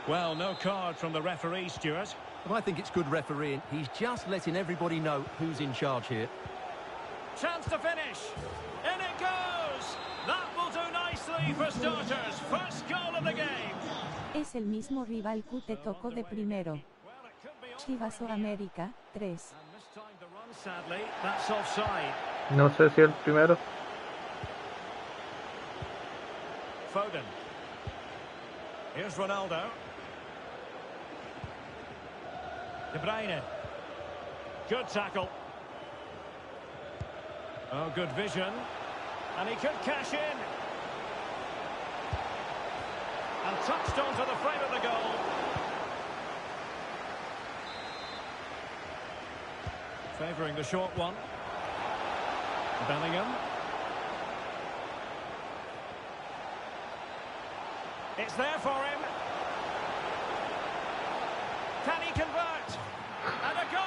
Well, no card from the referee, Stuart. But I think it's good refereeing. He's just letting everybody know who's in charge here. Chance to finish. In it goes. That will do nicely for starters. First goal of the game. Es el mismo rival que te tocó de primero. Chivas o América, 3. And this time the run, sadly, that's offside. No sé si el primero. Foden. Here's Ronaldo. De Bruyne. Good tackle. Oh, good vision. And he could cash in. And touched onto the frame of the goal. Favouring the short one. Bellingham. It's there for him. Can he convert? And a goal!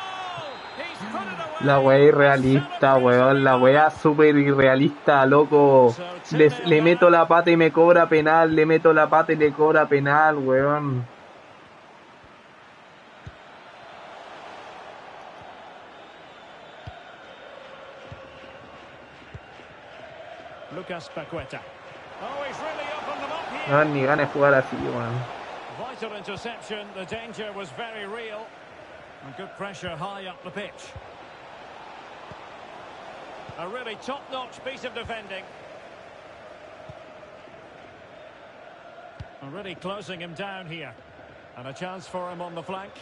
He's put it away. La wea irrealista, weón. La wea super irrealista, loco. Le meto la pata y me cobra penal. Le meto la pata y le cobra penal, weón. Lucas Paqueta. Oh, he's really opened them up here. No dan ni ganas de jugar así, weón. Vital interception. The danger was very real. And good pressure high up the pitch. A really top-notch piece of defending. And really closing him down here. And a chance for him on the flank.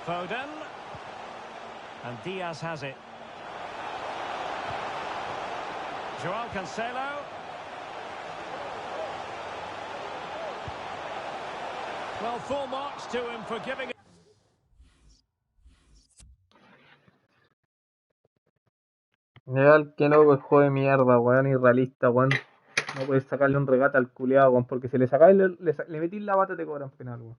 Foden. And Diaz has it. Joao Cancelo. Well, full marks to him for giving it. Real, qué loco el juego de mierda, weón, irrealista, weón. No puedes sacarle un regate al culiado, weón, porque si le sacáis, le metís la bata te cobran penal, weón.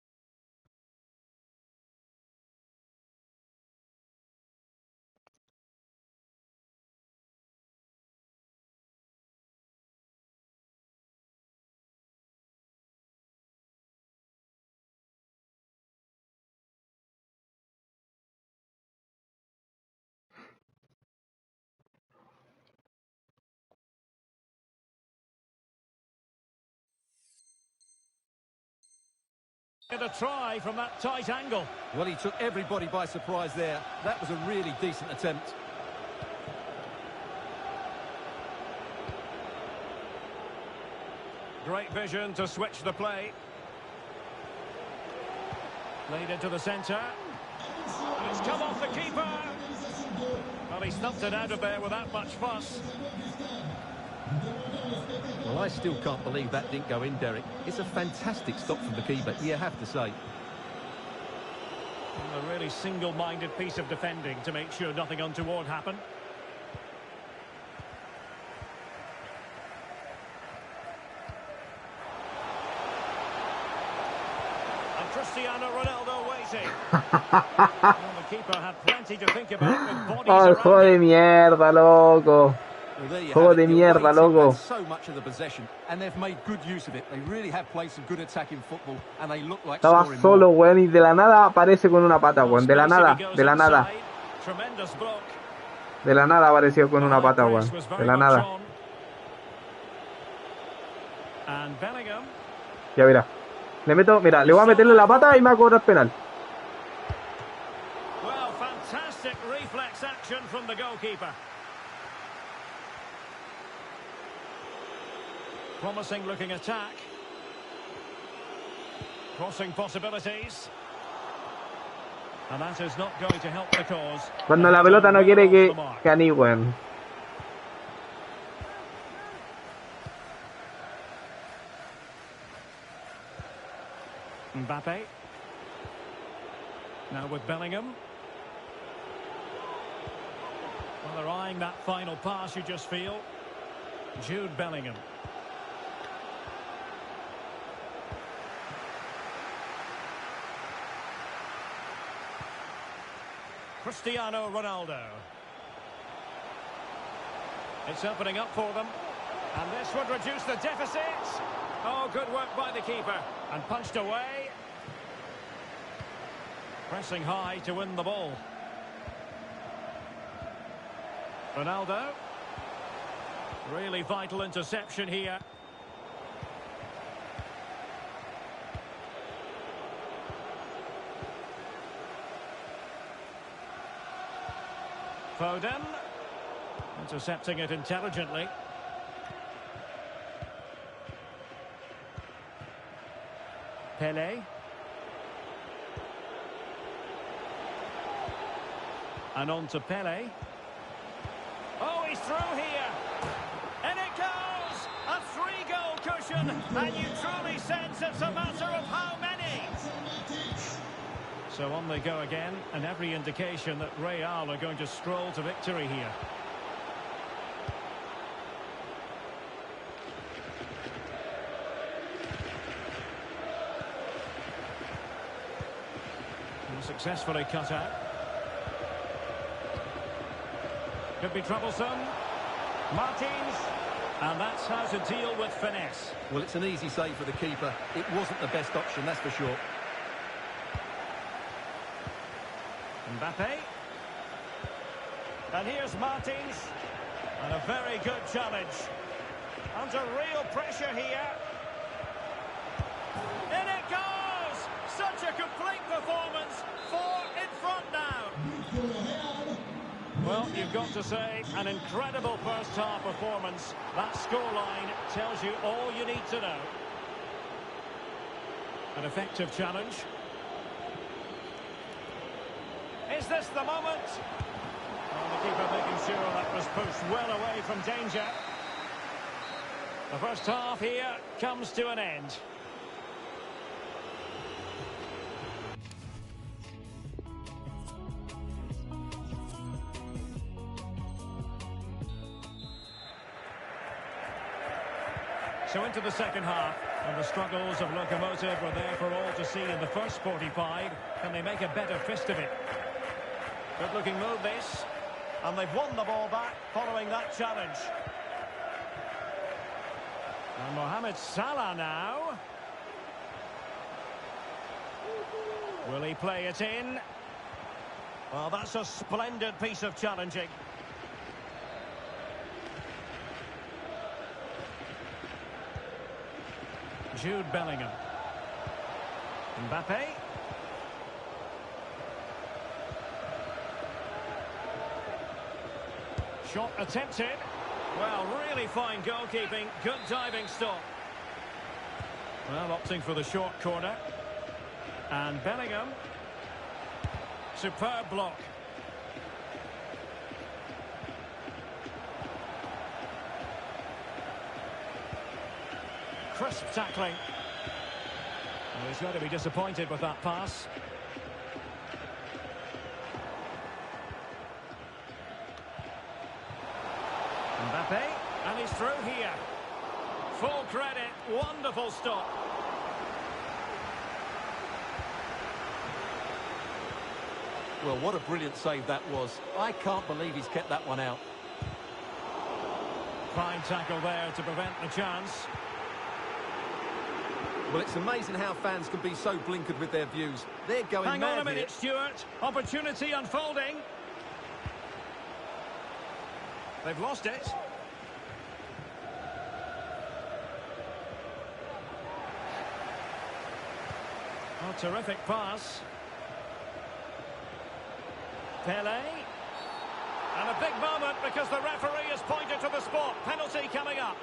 A try from that tight angle. Well, he took everybody by surprise there. That was a really decent attempt. Great vision to switch the play. Played into the centre. And it's come off the keeper. Well, he snuffed it out of there without much fuss. Well, I still can't believe that didn't go in, Derek. It's a fantastic stop from the keeper, you have to say. A really single-minded piece of defending to make sure nothing untoward happened. And Cristiano Ronaldo waiting. Well, the keeper had plenty to think about with bodies Ay, around juego de him. mierda, loco. Well, there you Juego have de it. The mierda, away team loco. had so much of the possession, and they've made good use of it. They really have played some good attacking football, and they look like Estaba scoring solo, more. weón, y de la nada aparece con una pata, weón. De la nada, Spacey goes de la nada. inside. Tremendous block. De la nada apareció con una The high pata, press weón. was De very la much nada. on. And Bellingham. Ya mira. Le meto, mira, le voy a meterle la pata y me va a cobrar penal. Well, fantastic reflex action from the goalkeeper. Promising looking attack. Crossing possibilities. And that is not going to help the cause. Cuando la pelota no quiere que anigüen. Mbappe. Now with Bellingham. Well, they're eyeing that final pass, you just feel. Jude Bellingham. Cristiano Ronaldo. It's opening up for them. And this would reduce the deficit. Oh, good work by the keeper. And punched away. Pressing high to win the ball. Ronaldo. Really vital interception here. Foden. Intercepting it intelligently. Pele. And on to Pele. Oh, he's through here. And it goes! A 3-goal cushion. And you truly sense it's a matter of how many. So on they go again. And every indication that Real are going to stroll to victory here. And successfully cut out. Could be troublesome. Martins. And that's how to deal with finesse. Well, it's an easy save for the keeper. It wasn't the best option, that's for sure. Mbappe. And here's Martins. And a very good challenge. Under real pressure here. In it goes! Such a complete performance. 4 in front now. Well, you've got to say, an incredible first-half performance. That scoreline tells you all you need to know. An effective challenge. Is this the moment? Well, the keeper making sure that was pushed well away from danger. The first half here comes to an end. So into the second half, and the struggles of Lokomotiv were there for all to see in the first 45. Can they make a better fist of it? Good-looking move, this. And they've won the ball back following that challenge. And Mohamed Salah now. Will he play it in? Well, that's a splendid piece of challenging. Jude Bellingham. Mbappe. Shot attempted. Well, really fine goalkeeping. Good diving stop. Well, opting for the short corner. And Bellingham. Superb block. Crisp tackling. Well, he's going to be disappointed with that pass. Mbappe, and he's through here. Full credit, wonderful stop. Well, what a brilliant save that was. I can't believe he's kept that one out. Fine tackle there to prevent the chance. Well, it's amazing how fans can be so blinkered with their views. They're going mad here. Hang on a minute, Stuart. Opportunity unfolding. They've lost it. Oh, terrific pass. Pele. And a big moment because the referee has pointed to the spot. Penalty coming up.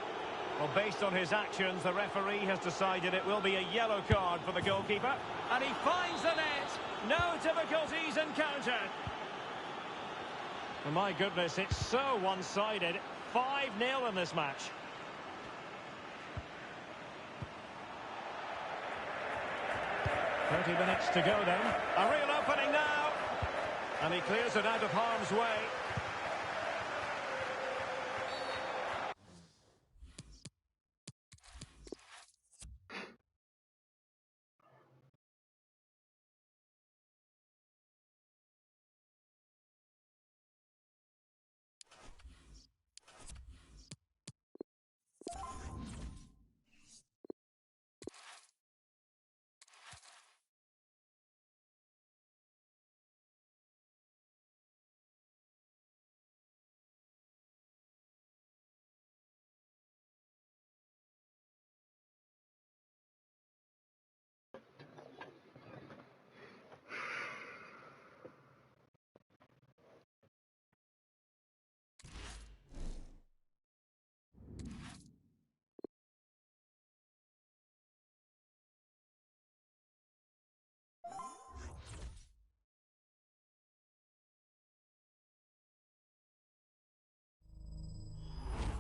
Well, based on his actions, the referee has decided it will be a yellow card for the goalkeeper. And he finds the net. No difficulties encountered. Well, my goodness, it's so one-sided. 5-0 in this match. "30 minutes to go then. A real opening now. And he clears it out of harm's way.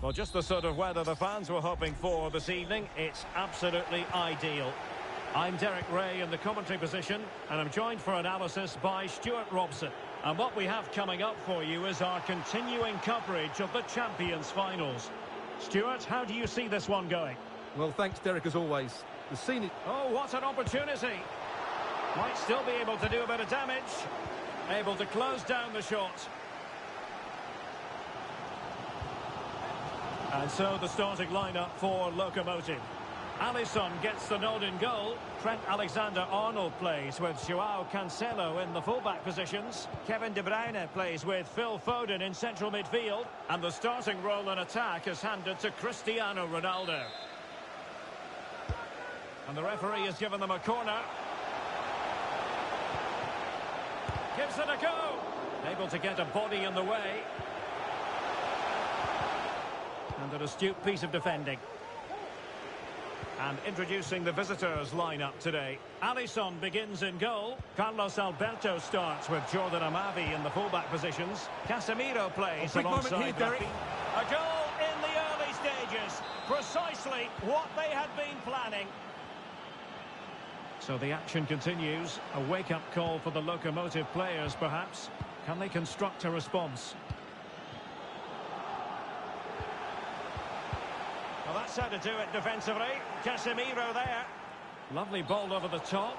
Well, just the sort of weather the fans were hoping for this evening. It's absolutely ideal. I'm Derek Ray in the commentary position, and I'm joined for analysis by Stuart Robson. And what we have coming up for you is our continuing coverage of the Champions finals. Stuart, how do you see this one going? Well, thanks, Derek, as always. The scene is... Oh, what an opportunity. Might still be able to do a bit of damage. Able to close down the shot. And so the starting lineup for Lokomotiv. Alisson gets the nod in goal. Trent Alexander-Arnold plays with Joao Cancelo in the fullback positions. Kevin De Bruyne plays with Phil Foden in central midfield. And the starting role in attack is handed to Cristiano Ronaldo. And the referee has given them a corner. Gives it a go. Able to get a body in the way. And an astute piece of defending. And introducing the visitors lineup today. Alisson begins in goal. Carlos Alberto starts with Jordan Amavi in the fullback positions. Casemiro plays alongside here, Derek. A goal in the early stages. Precisely what they had been planning. So the action continues. A wake-up call for the Lokomotiv players, perhaps. Can they construct a response? Well, that's how to do it defensively. Casemiro there. Lovely ball over the top.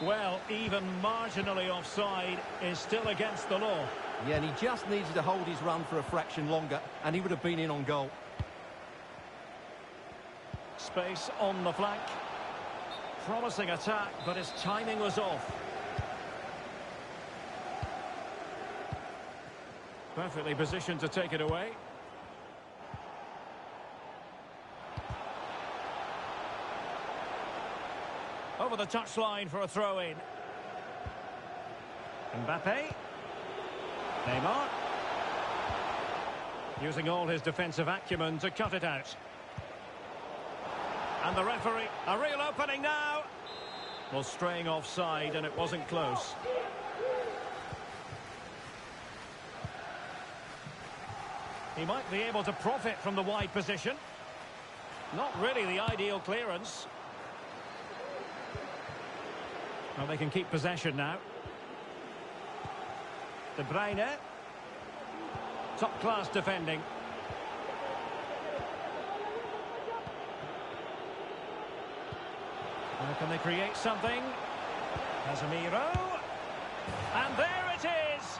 Well, even marginally offside is still against the law. Yeah, and he just needed to hold his run for a fraction longer, and he would have been in on goal. Space on the flank. Promising attack, but his timing was off. Perfectly positioned to take it away. Over the touchline for a throw-in. Mbappe. Neymar. Using all his defensive acumen to cut it out. And the referee, a real opening now. Well, straying offside, and it wasn't close. He might be able to profit from the wide position. Not really the ideal clearance. Well, they can keep possession now. De Bruyne. Top-class defending. Now can they create something? Casemiro. And there it is!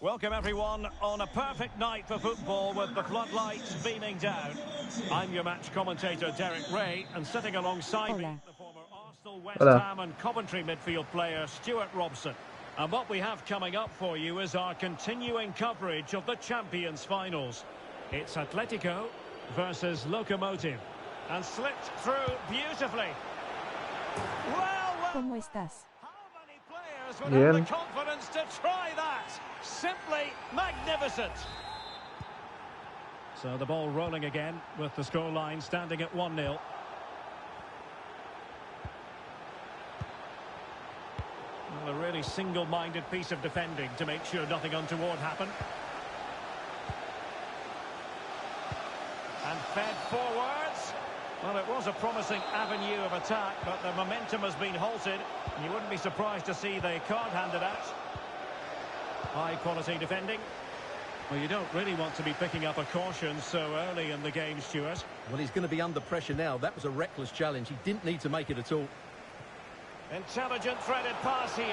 Welcome everyone on a perfect night for football with the floodlights beaming down. I'm your match commentator Derek Ray, and sitting alongside me the former Arsenal, West Ham and Coventry midfield player Stuart Robson. And what we have coming up for you is our continuing coverage of the Champions finals. It's Atletico versus Lokomotiv, and slipped through beautifully. Well, ¿Cómo estás? how many players would have the confidence to try that? Simply magnificent. So the ball rolling again with the scoreline standing at 1-0. Well, a really single-minded piece of defending to make sure nothing untoward happened. And fed forwards. Well, it was a promising avenue of attack, but the momentum has been halted. And you wouldn't be surprised to see the card handed out. High-quality defending. Well, you don't really want to be picking up a caution so early in the game, Stuart. Well, he's going to be under pressure now. That was a reckless challenge. He didn't need to make it at all. Intelligent threaded pass here.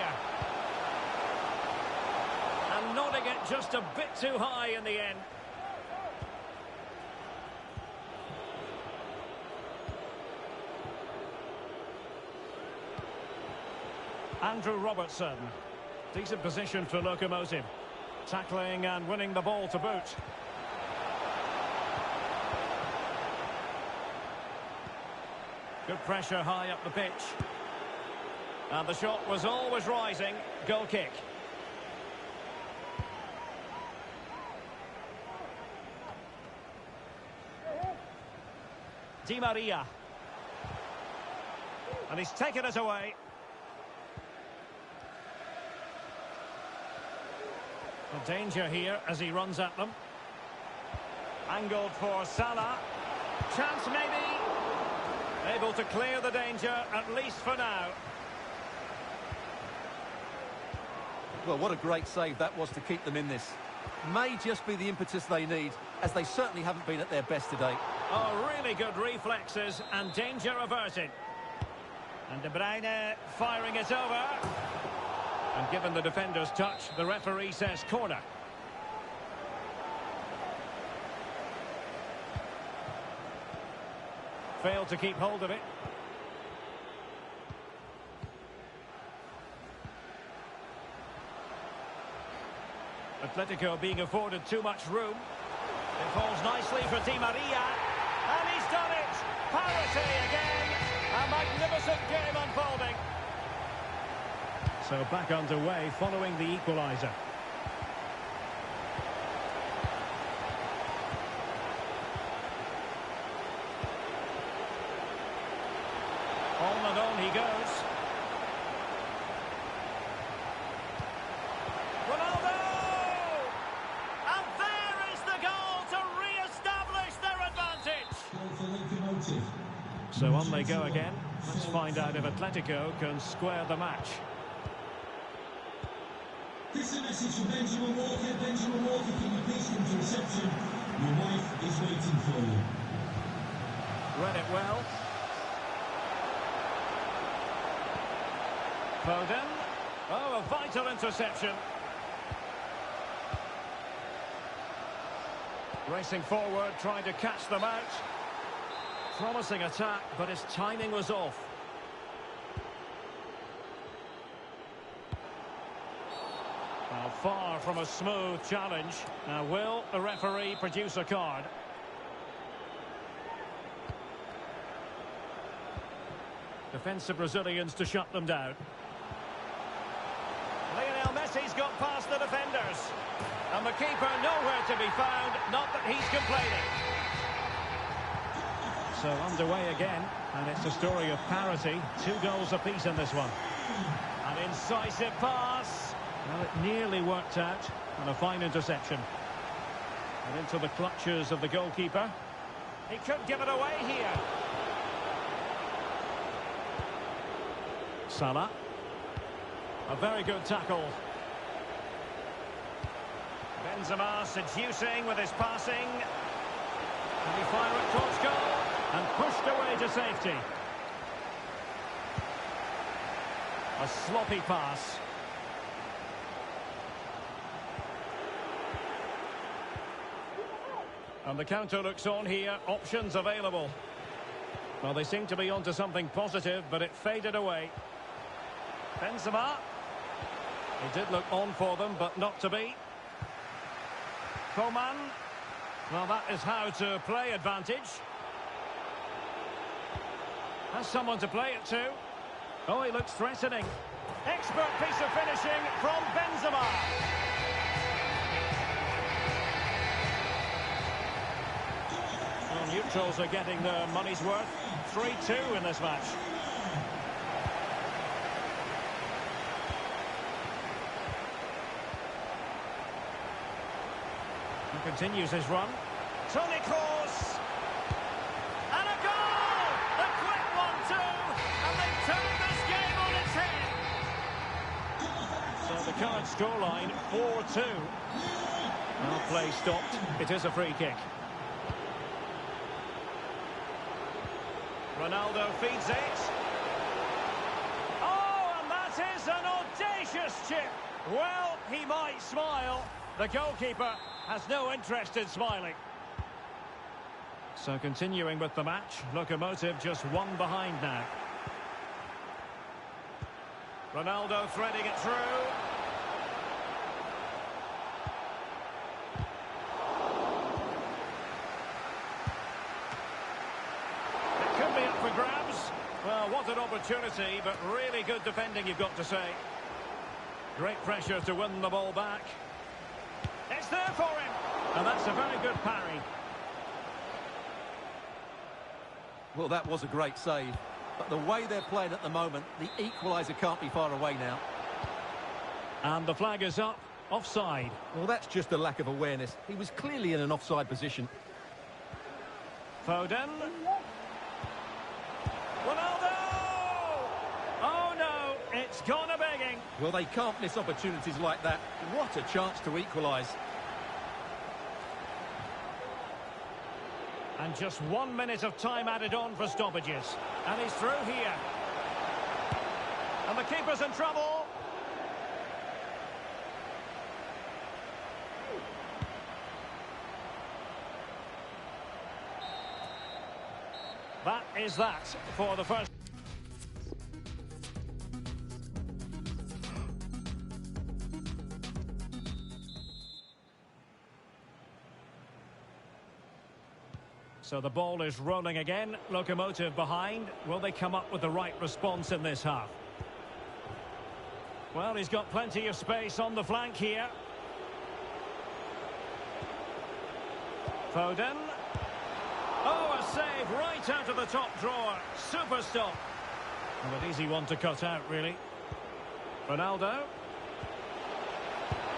And nodding it just a bit too high in the end. Andrew Robertson. Decent position for Lokomotiv. Tackling and winning the ball to boot. Good pressure high up the pitch. And the shot was always rising. Goal kick. Di Maria. And he's taken it away. A danger here as he runs at them. Angled for Salah. Chance maybe. Able to clear the danger, at least for now. Well, what a great save that was to keep them in this. May just be the impetus they need, as they certainly haven't been at their best today. Oh, really good reflexes and danger averted. And De Bruyne firing it over. And given the defender's touch, the referee says corner. Failed to keep hold of it. Atletico being afforded too much room. It falls nicely for Di Maria. And he's done it! Parity again! A magnificent game unfolding. So back underway following the equaliser. On and on he goes. Ronaldo! And there is the goal to re-establish their advantage. So on they go again. Let's find out if Atletico can square the match. This is a message from Benjamin Walker. Benjamin Walker, can you please come to reception? Your wife is waiting for you. Read it well. Foden. Oh, a vital interception. Racing forward, trying to catch them out. Promising attack, but his timing was off. Now, far from a smooth challenge. Now, will the referee produce a card? Defensive Brazilians to shut them down. Lionel Messi's got past the defenders. And the keeper nowhere to be found, not that he's complaining. So underway again, and it's a story of parity. 2 goals apiece in this one. An incisive pass. Well, it nearly worked out, and a fine interception. And into the clutches of the goalkeeper. He could give it away here. Salah. A very good tackle. Benzema seducing with his passing. Can he fire it towards goal? And pushed away to safety. A sloppy pass. And the counter looks on here. Options available. Well, they seem to be onto something positive, but it faded away. Benzema. He did look on for them, but not to be. Coman. Well, that is how to play advantage. Has someone to play it to. Oh, he looks threatening. Expert piece of finishing from Benzema. Well, neutrals are getting their money's worth. 3-2 in this match. He continues his run. Toni Kroos. And a goal! A quick 1-2. And they've turned this game on its head. So the current scoreline, 4-2. Well, play stopped. It is a free kick. Ronaldo feeds it. Oh, and that is an audacious chip. Well, he might smile. The goalkeeper has no interest in smiling. So continuing with the match, Locomotive just 1 behind now. Ronaldo threading it through. It could be up for grabs. Well, what an opportunity, but really good defending, you've got to say. Great pressure to win the ball back. It's there for him. And that's a very good parry. Well, that was a great save. But the way they're playing at the moment, the equaliser can't be far away now. And the flag is up. Offside. Well, that's just a lack of awareness. He was clearly in an offside position. Foden. Ronaldo! Oh, no. It's gone a-begging. Well, they can't miss opportunities like that. What a chance to equalise. And just 1 minute of time added on for stoppages. And he's through here. And the keeper's in trouble. That is that for the first. So the ball is rolling again. Locomotive behind. Will they come up with the right response in this half? Well, he's got plenty of space on the flank here. Foden. Oh, a save right out of the top drawer. Super stop. Well, an easy one to cut out, really. Ronaldo.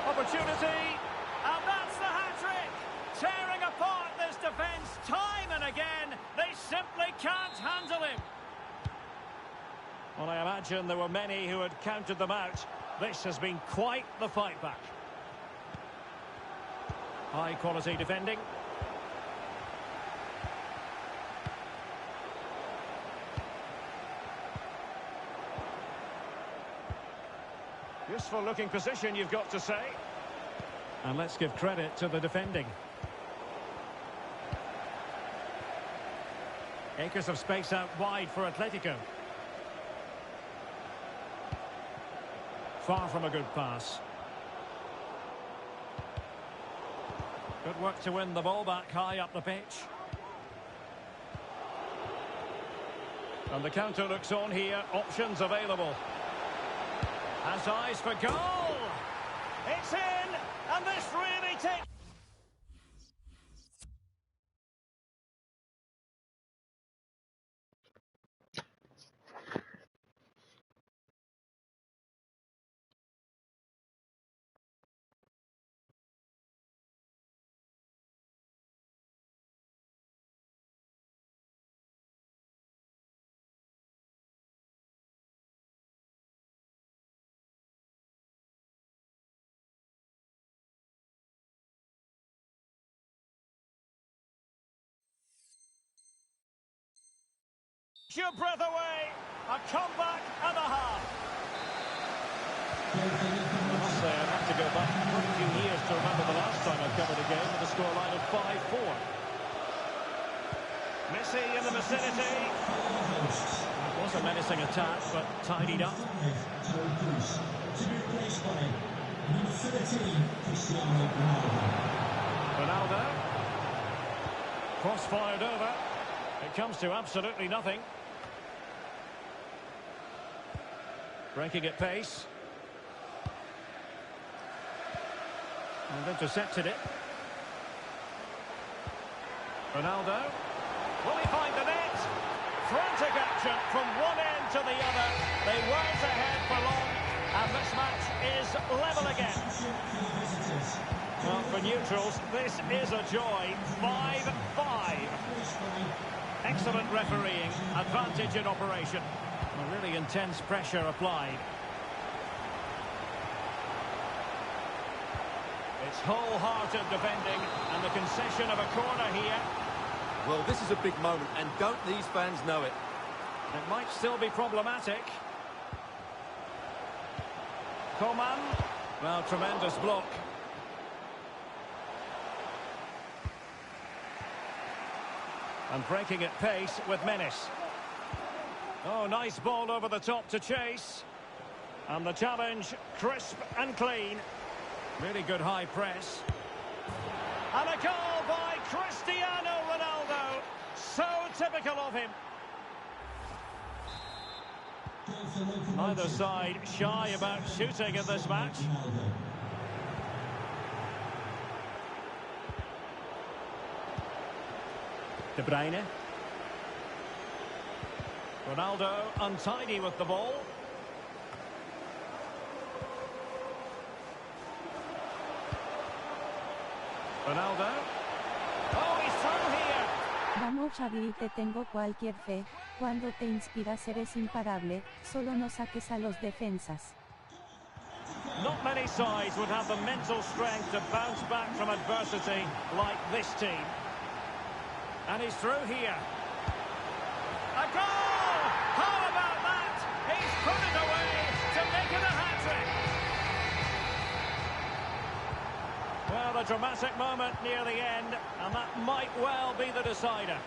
Opportunity. And that's the hat-trick. Tearing apart this defence time and again. They simply can't handle him. Well, I imagine there were many who had counted them out. This has been quite the fight back. High quality defending. Useful looking position, you've got to say. And let's give credit to the defending. Acres of space out wide for Atletico. Far from a good pass. Good work to win the ball back high up the pitch. And the counter looks on here. Options available. Has eyes for goal. It's in, and this really takes. Your breath away. A comeback and a half. I must say, I'd have to go back quite a few years to remember the last time I covered a game with a scoreline of 5-4. Messi in the vicinity. It was a menacing attack, but tidied up. To be replaced by number 13, Cristiano Ronaldo. Ronaldo. Cross fired over. It comes to absolutely nothing. Breaking at pace. And intercepted it. Ronaldo. Will he find the net? Frantic action from one end to the other. They weren't ahead for long. And this match is level again. Well, for neutrals, this is a joy. 5-5. Excellent refereeing. Advantage in operation. A really intense pressure applied. It's wholehearted defending and the concession of a corner here. Well, this is a big moment, and don't these fans know it? It might still be problematic. Coman. Well, tremendous block. And breaking at pace with menace. Oh, nice ball over the top to chase. And the challenge, crisp and clean. Really good high press. And a goal by Cristiano Ronaldo. So typical of him. Neither side shy about shooting in this match. De Bruyne. Ronaldo untidy with the ball. Ronaldo. Oh, he's through here. Vamos Xavi, te tengo cualquier fe. Cuando te inspiras eres imparable, solo no saques a los defensas. Not many sides would have the mental strength to bounce back from adversity like this team. And he's through here. A goal! How about that? He's put it away. Well, a dramatic moment near the end, and that might well be the decider.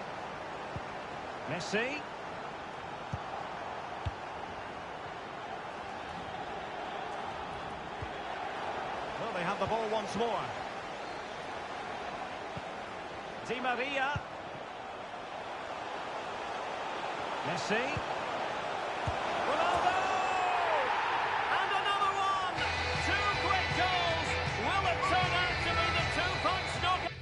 Messi. Well, they have the ball once more. Di Maria. Messi. Ronaldo! And another one! Two quick goals! Will it turn out to be the two-punch knockout?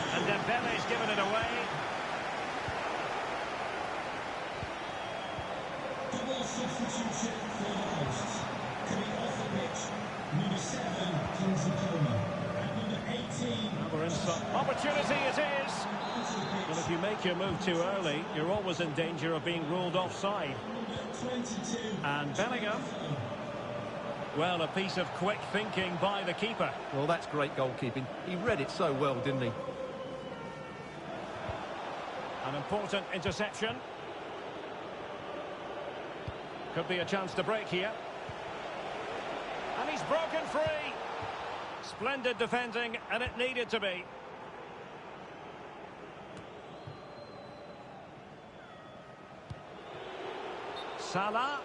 And Dembele's given it away. Double substitution for the hosts. Coming off the pitch, number 7, Kingsley Coman, and number 18. Another inside opportunity it is. Well, if you make your move too early, you're always in danger of being ruled offside. Number 22. And Bellingham. Well, a piece of quick thinking by the keeper. Well, that's great goalkeeping. He read it so well, didn't he? An important interception. Could be a chance to break here. And he's broken free. Splendid defending, and it needed to be. Salah.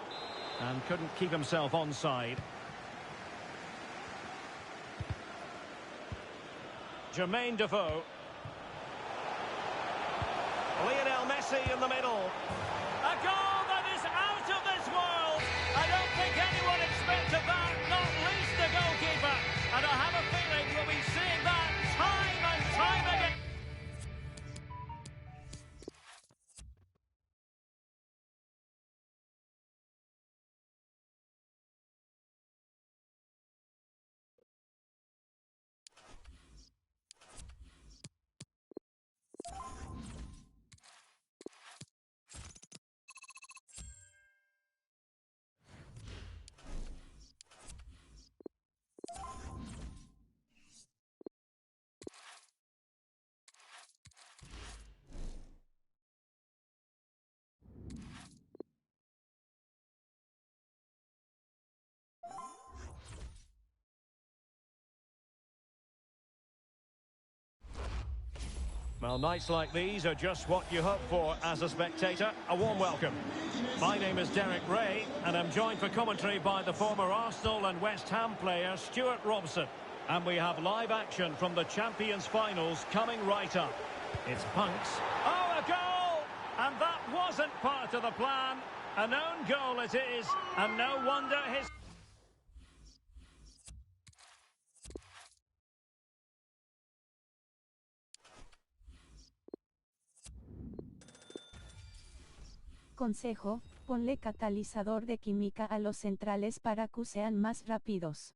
And couldn't keep himself onside. Jermaine Defoe. Lionel Messi in the middle. A goal that is out of this world. I don't think anyone expected that, not least the goalkeeper. And I have a feeling we'll be seeing that time and time again. Well, nights like these are just what you hope for as a spectator. A warm welcome. My name is Derek Ray, and I'm joined for commentary by the former Arsenal and West Ham player Stuart Robson. And we have live action from the Champions finals coming right up. It's Punks. Oh, a goal! And that wasn't part of the plan. An own goal it is, and no wonder his... Consejo, ponle catalizador de química a los centrales para que sean más rápidos.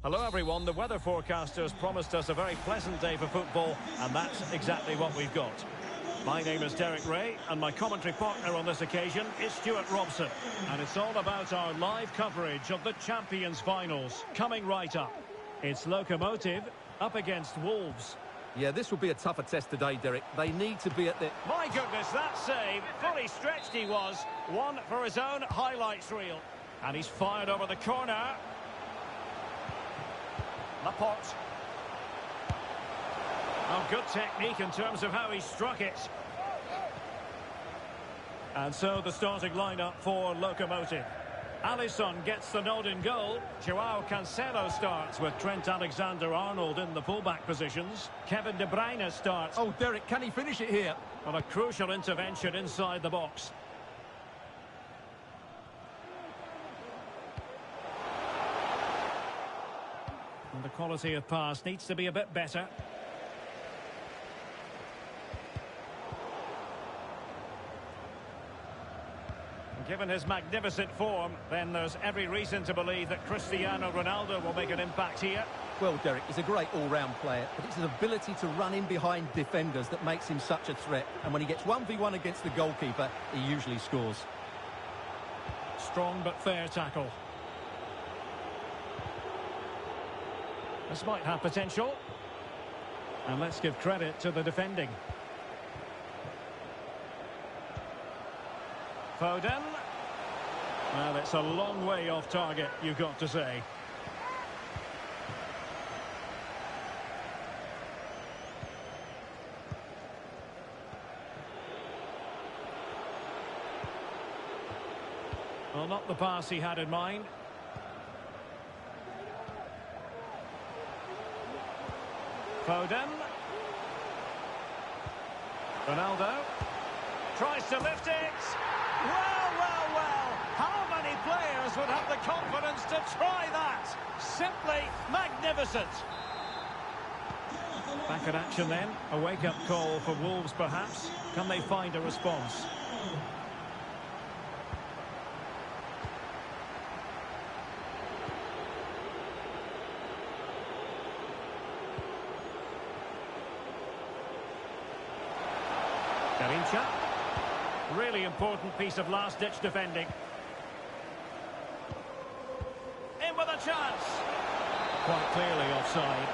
Hello everyone, the weather forecasters promised us a very pleasant day for football, and that's exactly what we've got. My name is Derek Ray, and my commentary partner on this occasion is Stuart Robson. And it's all about our live coverage of the Champions finals, coming right up. It's Locomotive up against Wolves. Yeah, this will be a tougher test today, Derek. They need to be at the... My goodness, that save. Fully stretched he was. One for his own highlights reel. And he's fired over the corner. Laporte. Oh, good technique in terms of how he struck it. And so the starting lineup for Locomotive. Alisson gets the nod in goal. Joao Cancelo starts with Trent Alexander-Arnold in the fullback positions. Kevin De Bruyne starts. Oh, Derek, can he finish it here? On a crucial intervention inside the box. And the quality of pass needs to be a bit better. Given his magnificent form, then there's every reason to believe that Cristiano Ronaldo will make an impact here. Well, Derek, he's a great all-round player, but it's his ability to run in behind defenders that makes him such a threat. And when he gets 1v1 against the goalkeeper, he usually scores. Strong but fair tackle. This might have potential. And let's give credit to the defending. Foden. Well, it's a long way off target, you've got to say. Well, not the pass he had in mind. Foden. Ronaldo. Tries to lift it. Well, well, well. How many players would have the confidence to try that? Simply magnificent. Back in action then. A wake-up call for Wolves, perhaps. Can they find a response? Garincha. Really important piece of last-ditch defending. In with a chance. Quite clearly offside.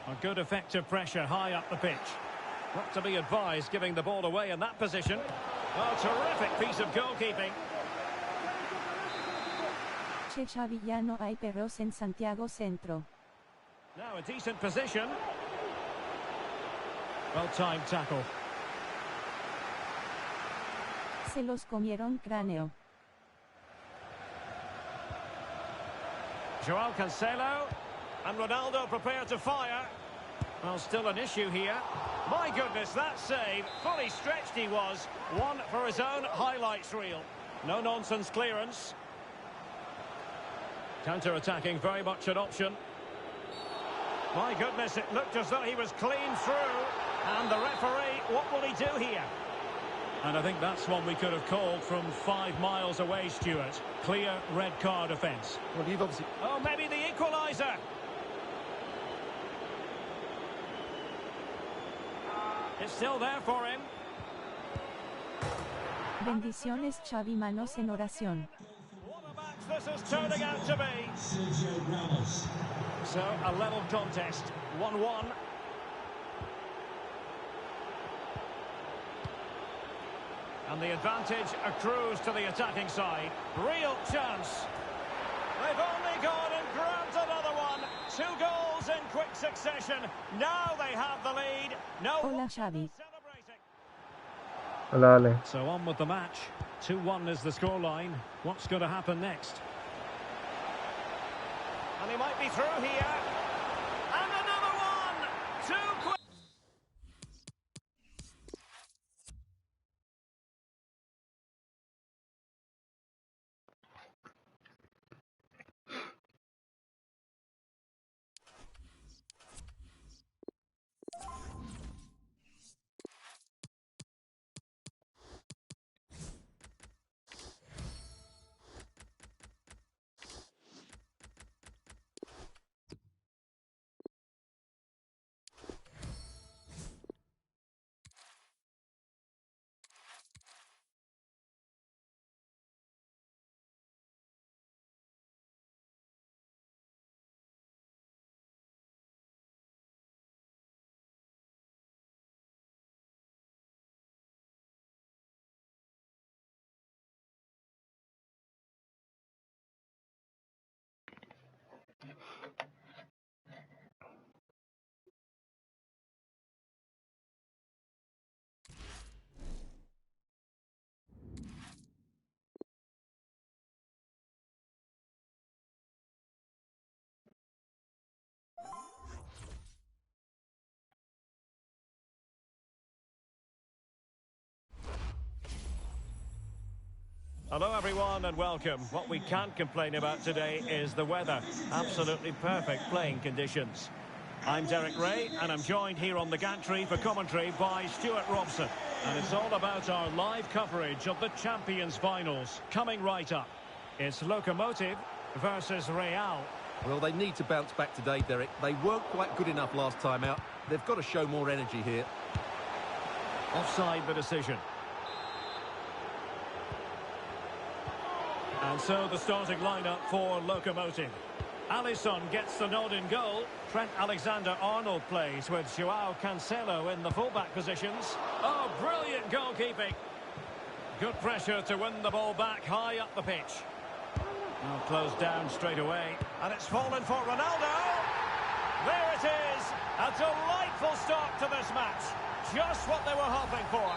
A good effective pressure high up the pitch. Not to be advised giving the ball away in that position. Oh, terrific piece of goalkeeping. Che Xavi, no hay perros en Santiago Centro. Now a decent position. Well-timed tackle. Se los comieron cráneo. Joao Cancelo. And Ronaldo prepared to fire. Well, still an issue here. My goodness, that save. Fully stretched he was. One for his own highlights reel. No-nonsense clearance. Counter-attacking, very much an option. My goodness, it looked as though he was clean through. And the referee, what will he do here? And I think that's one we could have called from 5 miles away, Stuart. Clear red card offence. Well, you've obviously... Oh, maybe the equaliser. It's still there for him. Bendiciones Xavi, manos en oración. What a match this is turning out to be. Sergio Ramos. So, a level contest. 1-1. And the advantage accrues to the attacking side. Real chance. They've only gone and grabbed another one. 2 goals in quick succession. Now they have the lead. No Hola Xavi. celebrating. Hola, Ale. So on with the match. 2-1 is the scoreline. What's going to happen next? And he might be through here. And another one. 2 quick. Hello everyone and welcome. What we can't complain about today is the weather. Absolutely perfect playing conditions. I'm Derek Ray and I'm joined here on the gantry for commentary by Stuart Robson. And it's all about our live coverage of the Champions finals coming right up. It's Lokomotiv versus Real. Well, they need to bounce back today, Derek. They weren't quite good enough last time out. They've got to show more energy here. Offside the decision. And so the starting lineup for Lokomotiv. Alisson gets the nod in goal. Trent Alexander-Arnold plays with Joao Cancelo in the fullback positions. Oh, brilliant goalkeeping. Good pressure to win the ball back high up the pitch. Now closed down straight away. And it's fallen for Ronaldo. There it is. A delightful start to this match. Just what they were hoping for.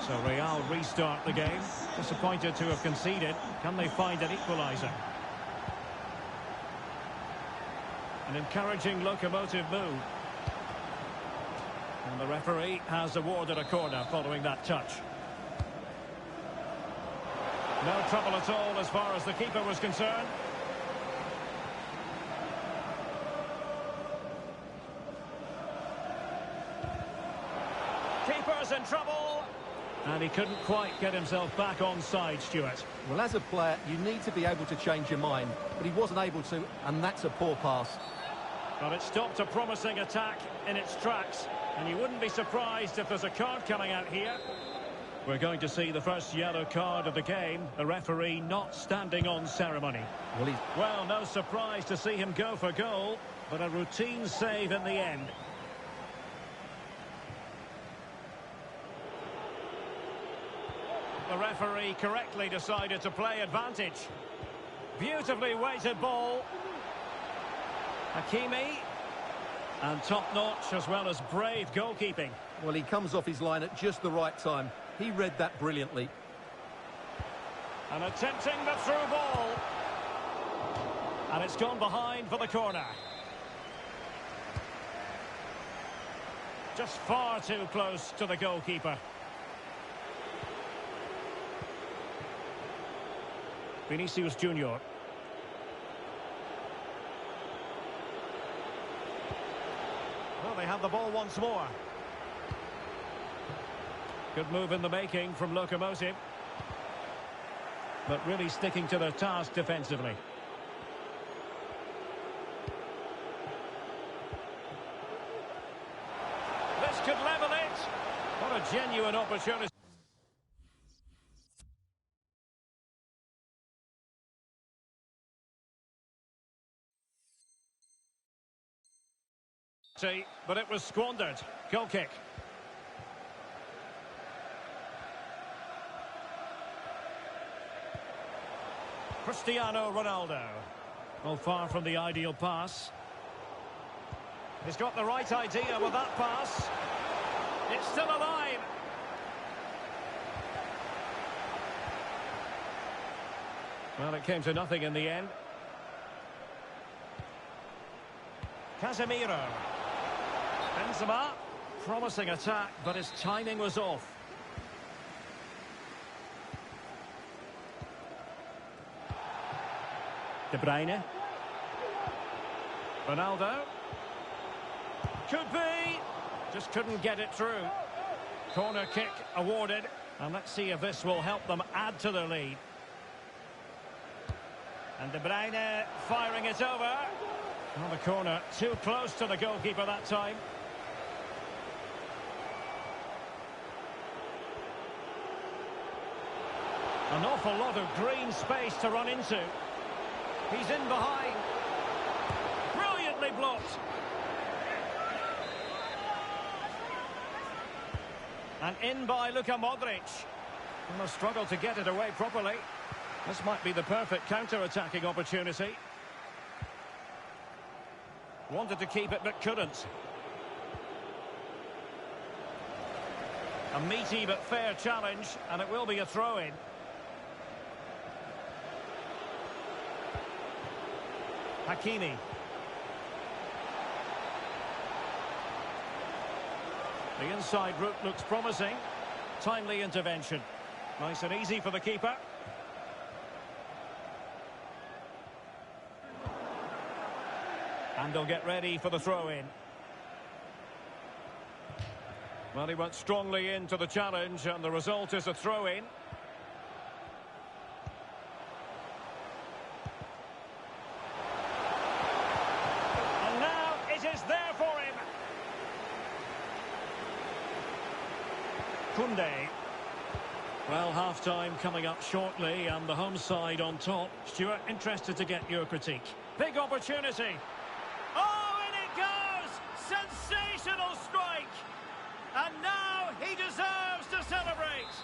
So Real restart the game. Disappointed to have conceded. Can they find an equaliser? An encouraging Lokomotiv move. And the referee has awarded a corner following that touch. No trouble at all as far as the keeper was concerned. Keeper's in trouble. And he couldn't quite get himself back on side, Stuart. Well, as a player, you need to be able to change your mind. But he wasn't able to, and that's a poor pass. But it stopped a promising attack in its tracks. And you wouldn't be surprised if there's a card coming out here. We're going to see the first yellow card of the game. The referee not standing on ceremony. Well, no surprise to see him go for goal, but a routine save in the end. The referee correctly decided to play advantage. Beautifully weighted ball. Hakimi. And top-notch as well as brave goalkeeping. Well, he comes off his line at just the right time. He read that brilliantly. And attempting the through ball. And it's gone behind for the corner. Just far too close to the goalkeeper. Vinicius Junior. Well, they have the ball once more. Good move in the making from Lokomotiv. But really sticking to their task defensively. This could level it. What a genuine opportunity. But it was squandered. Goal kick. Cristiano Ronaldo. Well, far from the ideal pass. He's got the right idea with that pass. It's still alive. Well, it came to nothing in the end. Casemiro. Benzema. Promising attack, but his timing was off. De Bruyne. Ronaldo. Could be. Just couldn't get it through. Corner kick awarded. And let's see if this will help them add to their lead. And De Bruyne firing it over. On the corner, too close to the goalkeeper that time. An awful lot of green space to run into. He's in behind. Brilliantly blocked. And in by Luka Modric. And a struggle to get it away properly. This might be the perfect counter-attacking opportunity. Wanted to keep it but couldn't. A meaty but fair challenge, and it will be a throw-in. Hakimi. The inside route looks promising. Timely intervention. Nice and easy for the keeper. And they'll get ready for the throw-in. Well, he went strongly into the challenge, and the result is a throw-in. And now it is there for him. Koundé. Well, half-time coming up shortly, and the home side on top. Stuart, interested to get your critique. Big opportunity. Oh, and it goes! Sensational strike! And now he deserves to celebrate.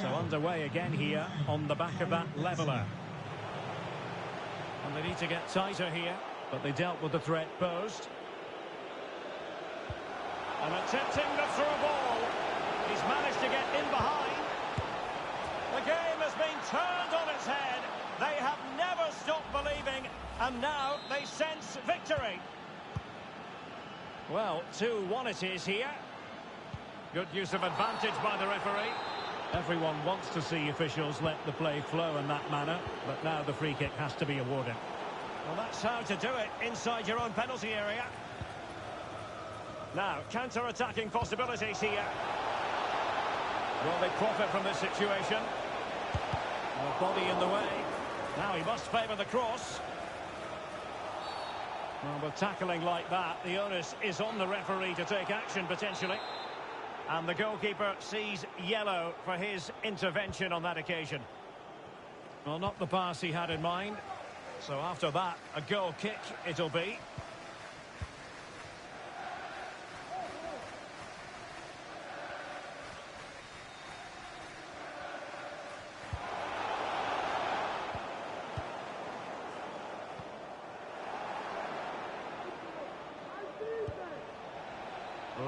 So underway again here on the back of that leveller. And they need to get tighter here, but they dealt with the threat posed. And attempting the through ball. He's managed to get in behind. The game has been turned on its head. They have never stopped believing, and now they sense victory. Well, 2-1 it is here. Good use of advantage by the referee. Everyone wants to see officials let the play flow in that manner, but now the free kick has to be awarded. Well, that's how to do it inside your own penalty area. Now, counter-attacking possibilities here. Will they profit from this situation? A body in the way. Now he must favour the cross. Well, with tackling like that, the onus is on the referee to take action, potentially. And the goalkeeper sees yellow for his intervention on that occasion. Well, not the pass he had in mind. So after that, a goal kick it'll be.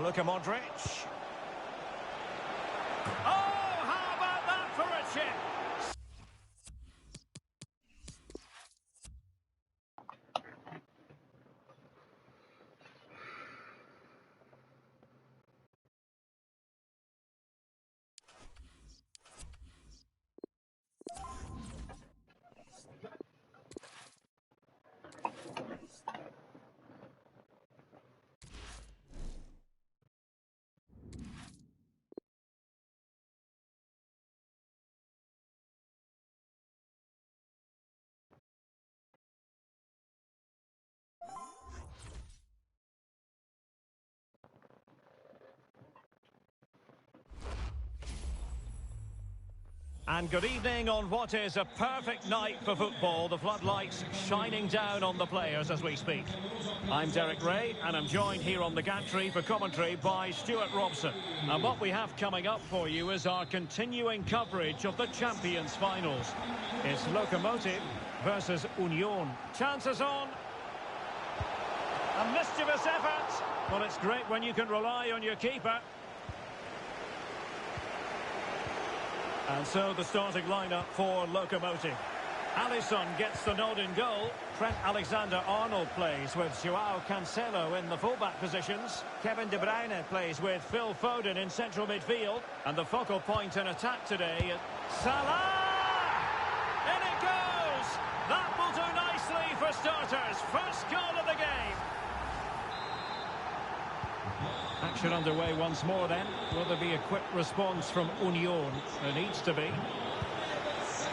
Luka Modric. Oh, how about that for a chip? And good evening on what is a perfect night for football. The floodlights shining down on the players as we speak. I'm Derek Ray, and I'm joined here on the gantry for commentary by Stuart Robson. And what we have coming up for you is our continuing coverage of the Champions finals. It's Lokomotiv versus Union. Chances on. A mischievous effort. Well, it's great when you can rely on your keeper. And so the starting lineup for Lokomotiv. Alisson gets the nod in goal. Trent Alexander-Arnold plays with Joao Cancelo in the fullback positions. Kevin De Bruyne plays with Phil Foden in central midfield. And the focal point in attack today is Salah! In it goes! That will do nicely for starters. First goal of the game. Action underway once more then. Will there be a quick response from Union? There needs to be.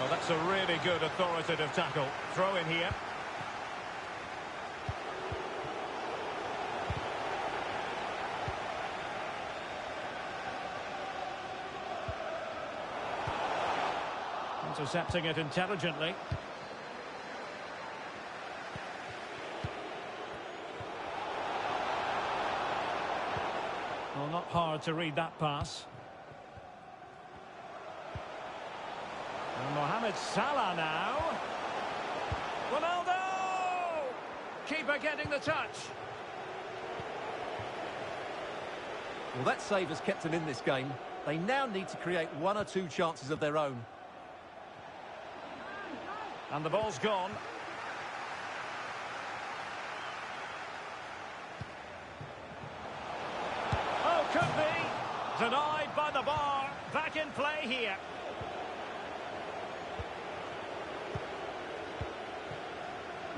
Oh, that's a really good authoritative tackle. Throw in here. Intercepting it intelligently. Well, not hard to read that pass. And Mohamed Salah now. Ronaldo! Keeper getting the touch. Well, that save has kept them in this game. They now need to create one or two chances of their own. And the ball's gone. Oh, could be. Denied. Wide by the bar. Back in play here.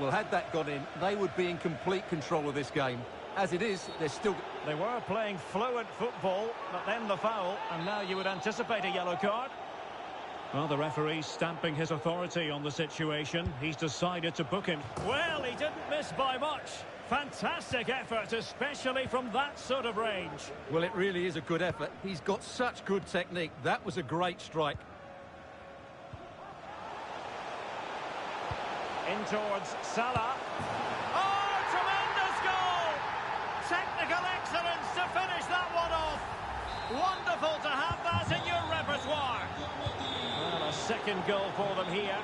Well, had that gone in, they would be in complete control of this game. As it is, they're still... They were playing fluent football, but then the foul, and now you would anticipate a yellow card. Well, the referee's stamping his authority on the situation. He's decided to book him. Well, he didn't miss by much. Fantastic effort, especially from that sort of range. Well, it really is a good effort. He's got such good technique. That was a great strike. In towards Salah. Oh, tremendous goal! Technical excellence to finish that one off. Wonderful to have that in your repertoire. Well, a second goal for them here.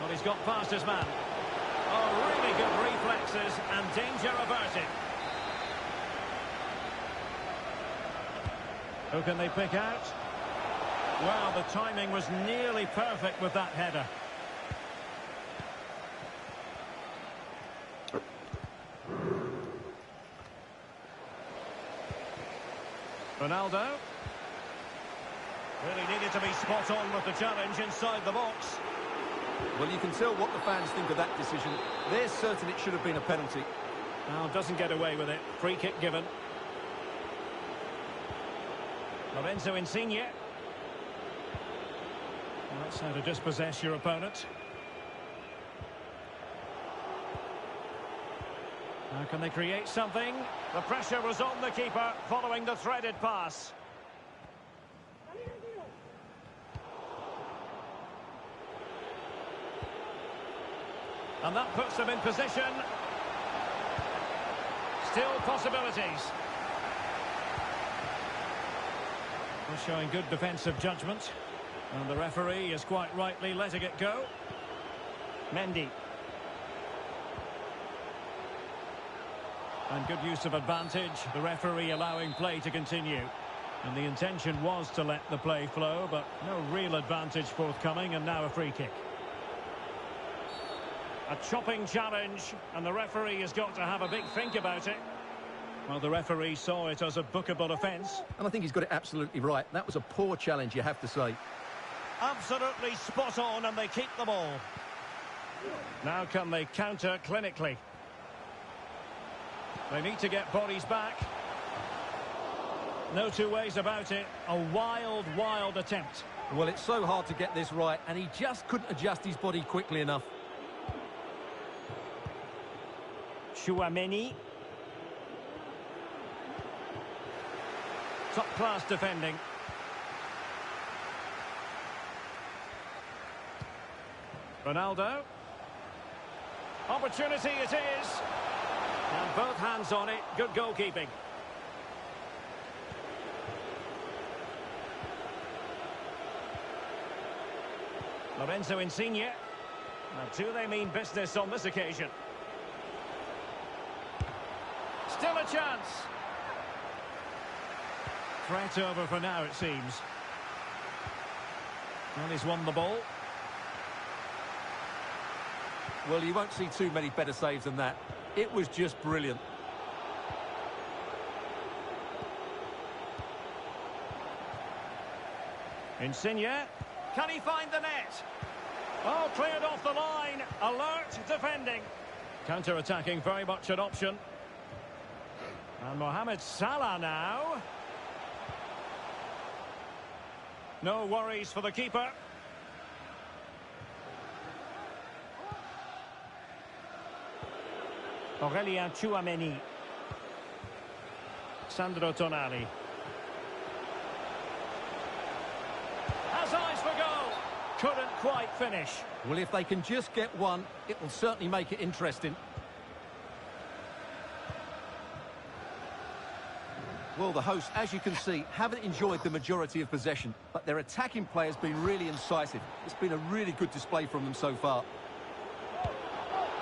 Well, he's got past his man. Oh, really good reflexes and danger averted. Who can they pick out? Well, the timing was nearly perfect with that header. Ronaldo. Really needed to be spot on with the challenge inside the box. Well, you can tell what the fans think of that decision. They're certain it should have been a penalty. Now doesn't get away with it. Free kick given. Lorenzo Insigne. Well, that's how to dispossess your opponent. Now can they create something? The pressure was on the keeper following the threaded pass. And that puts them in position. Still possibilities. Well, showing good defensive judgment. And the referee is quite rightly letting it go. Mendy. And good use of advantage. The referee allowing play to continue. And the intention was to let the play flow, but no real advantage forthcoming, and now a free kick. A chopping challenge, and the referee has got to have a big think about it. Well, the referee saw it as a bookable offence. And I think he's got it absolutely right. That was a poor challenge, you have to say. Absolutely spot on, and they keep the ball. Now can they counter clinically? They need to get bodies back. No two ways about it. A wild, wild attempt. Well, it's so hard to get this right, and he just couldn't adjust his body quickly enough. Chouameni. Top-class defending. Ronaldo. Opportunity it is. And both hands on it. Good goalkeeping. Lorenzo Insigne. Now, do they mean business on this occasion? Still a chance. Threat over for now, it seems. And he's won the ball. Well, you won't see too many better saves than that. It was just brilliant. Insigne. Can he find the net? Oh, cleared off the line. Alert defending. Counter-attacking, very much an option. And Mohamed Salah now. No worries for the keeper. Aurelien Chouameni. Sandro Tonali. Has eyes for goal. Couldn't quite finish. Well, if they can just get one, it will certainly make it interesting. Well, the hosts, as you can see, haven't enjoyed the majority of possession, but their attacking play has been really incisive. It's been a really good display from them so far.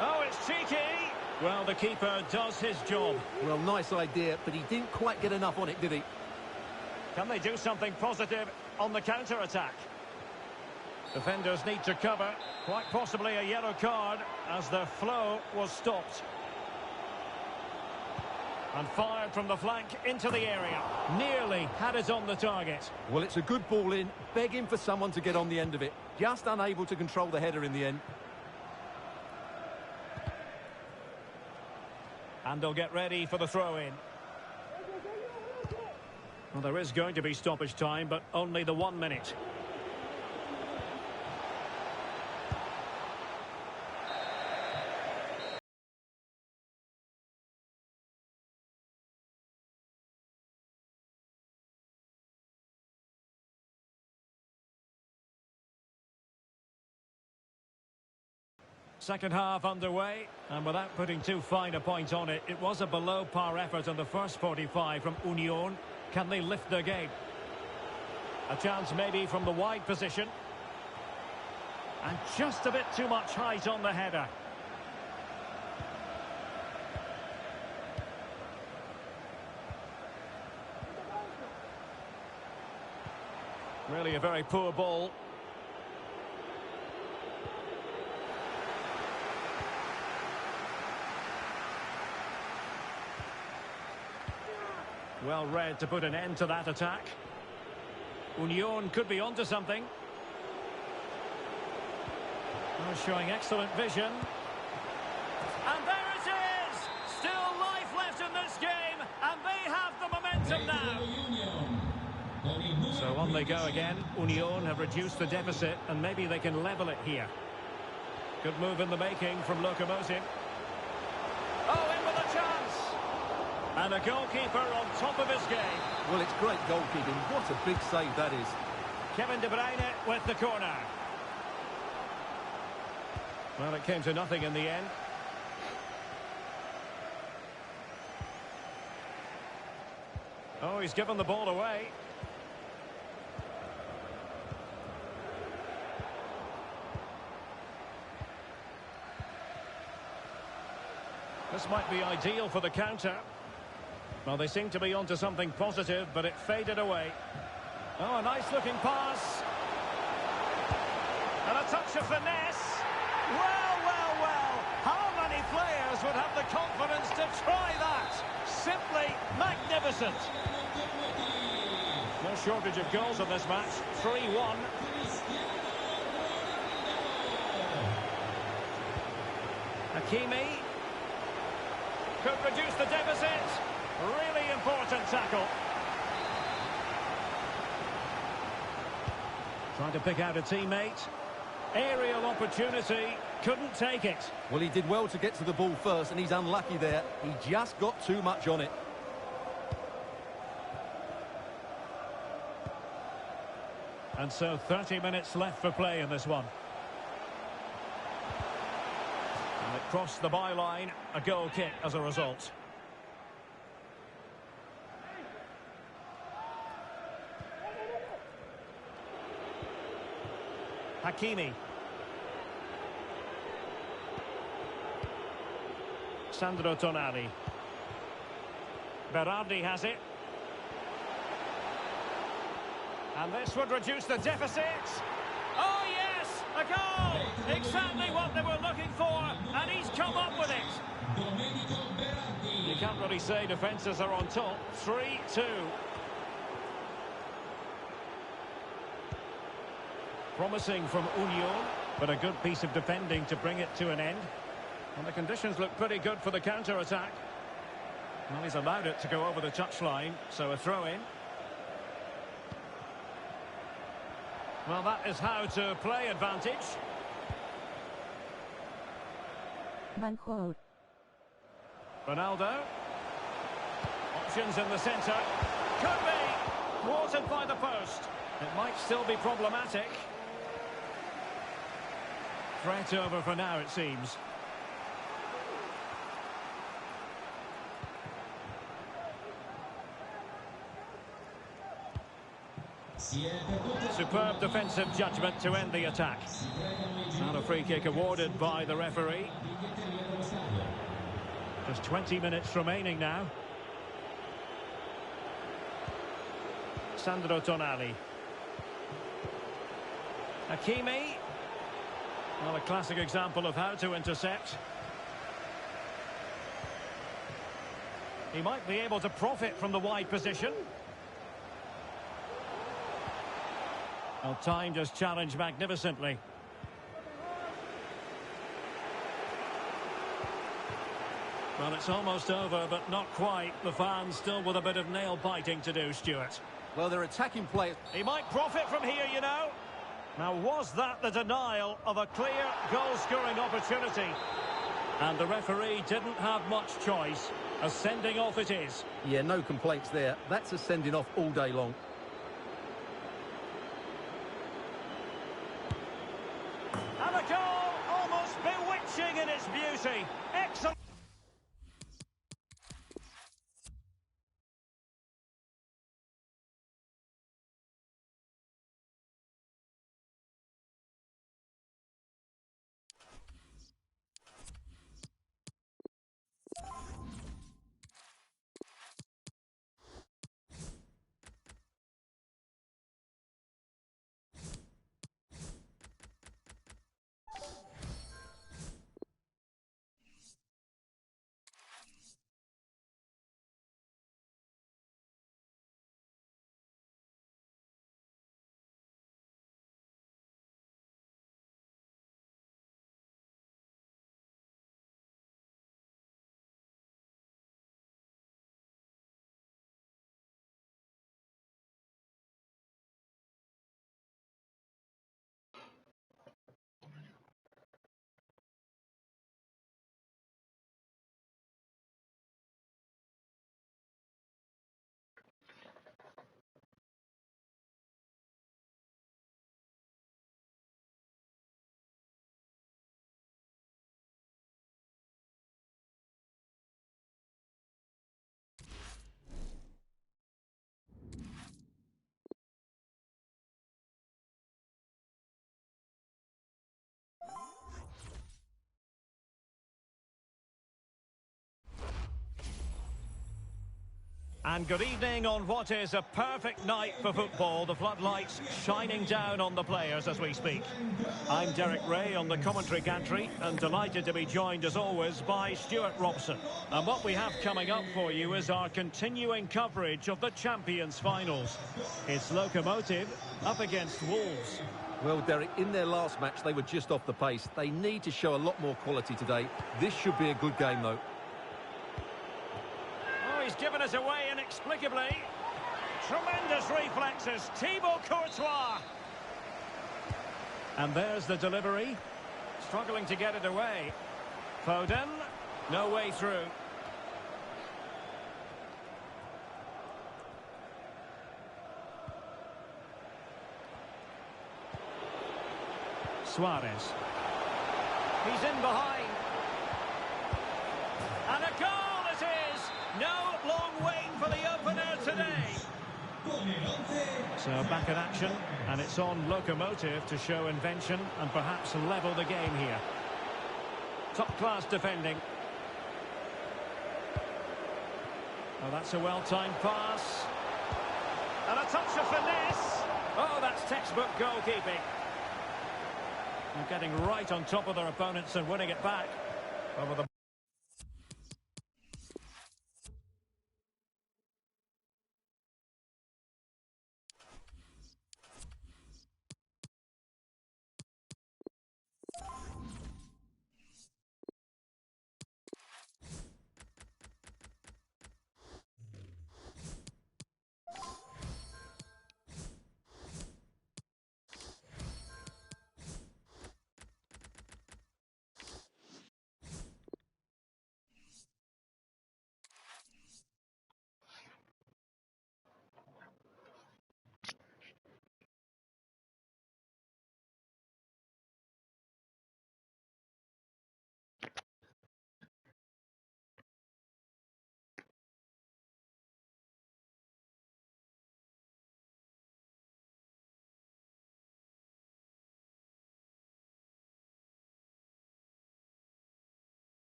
Oh, it's cheeky. Well, the keeper does his job. Well, nice idea, but he didn't quite get enough on it, did he? Can they do something positive on the counter-attack? Defenders need to cover. Quite possibly a yellow card as the flow was stopped. And fired from the flank into the area. Nearly had it on the target. Well, it's a good ball in, begging for someone to get on the end of it. Just unable to control the header in the end. And they'll get ready for the throw-in. Well, there is going to be stoppage time, but only the 1 minute. Second half underway, and without putting too fine a point on it, it was a below-par effort in the first 45 from Union. Can they lift their game? A chance maybe from the wide position. And just a bit too much height on the header. Really a very poor ball. Well read to put an end to that attack. Union could be onto something. Oh, showing excellent vision. And there it is! Still life left in this game, and they have the momentum now. So on they go again. Union have reduced the deficit, and maybe they can level it here. Good move in the making from Locomotive. Oh, in with a chance! And a goalkeeper on top of his game. Well, it's great goalkeeping. What a big save that is. Kevin De Bruyne with the corner. Well, it came to nothing in the end. Oh, he's given the ball away. This might be ideal for the counter. Well, they seem to be onto something positive, but it faded away. Oh, a nice-looking pass. And a touch of finesse. Well, well, well. How many players would have the confidence to try that? Simply magnificent. No shortage of goals in this match. 3-1. Hakimi. Could reduce the deficit. Really important tackle. Trying to pick out a teammate. Aerial opportunity. Couldn't take it. Well, he did well to get to the ball first, and he's unlucky there. He just got too much on it. And so 30 minutes left for play in this one. And it crossed the byline. A goal kick as a result. Hakimi. Sandro Tonali. Berardi has it. And this would reduce the deficit. Oh yes, a goal! Exactly what they were looking for, and he's come up with it. You can't really say defences are on top. 3-2. Promising from Union, but a good piece of defending to bring it to an end. And the conditions look pretty good for the counter-attack. Well, he's allowed it to go over the touchline, so a throw-in. Well, that is how to play advantage. Van Hout. Ronaldo. Options in the centre. Could be! Thwarted by the post. It might still be problematic. Threat over for now, it seems. Superb defensive judgment to end the attack. And a free kick awarded by the referee. Just 20 minutes remaining now. Sandro Tonali. Hakimi. Well, a classic example of how to intercept. He might be able to profit from the wide position. Well, timed his challenge magnificently. Well, it's almost over, but not quite. The fans still with a bit of nail-biting to do, Stuart. Well, they're attacking players. He might profit from here, you know. Now, was that the denial of a clear goal-scoring opportunity? And the referee didn't have much choice. A sending off it is. Yeah, no complaints there. That's a sending off all day long. And a goal, almost bewitching in its beauty. Excellent. And good evening on what is a perfect night for football. The floodlights shining down on the players as we speak. I'm Derek Ray on the commentary gantry and delighted to be joined as always by Stuart Robson. And what we have coming up for you is our continuing coverage of the Champions finals. It's Lokomotiv up against Wolves. Well, Derek, in their last match, they were just off the pace. They need to show a lot more quality today. This should be a good game, though. He's given us away inexplicably. Tremendous reflexes. Thibaut Courtois. And there's the delivery. Struggling to get it away. Foden. No way through. Suarez. He's in behind. And a goal it is. No long wait for the opener today. So back in action, and it's on Lokomotiv to show invention and perhaps level the game here. Top-class defending. Oh, that's a well-timed pass. And a touch of finesse. Oh, that's textbook goalkeeping. And getting right on top of their opponents and winning it back. Over the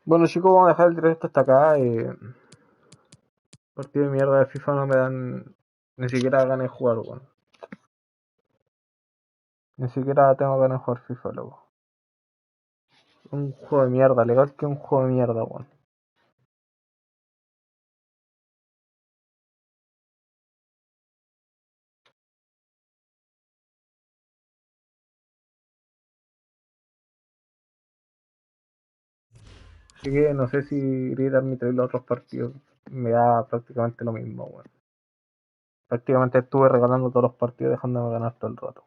Bueno chicos, vamos a dejar el directo hasta acá. Partido de mierda de FIFA no me dan ni siquiera ganas de jugar, weón. Ni siquiera tengo ganas de jugar FIFA, loco. Un juego de mierda, legal que un juego de mierda, weón. Así que no sé si gritar mi trailer a otros partidos. Me da prácticamente lo mismo, weón. Prácticamente estuve regalando todos los partidos dejándome ganar todo el rato.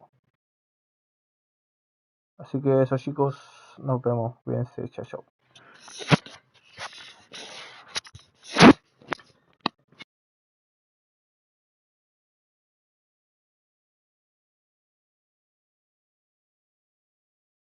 Así que eso chicos, nos vemos. Cuídense, chao chao.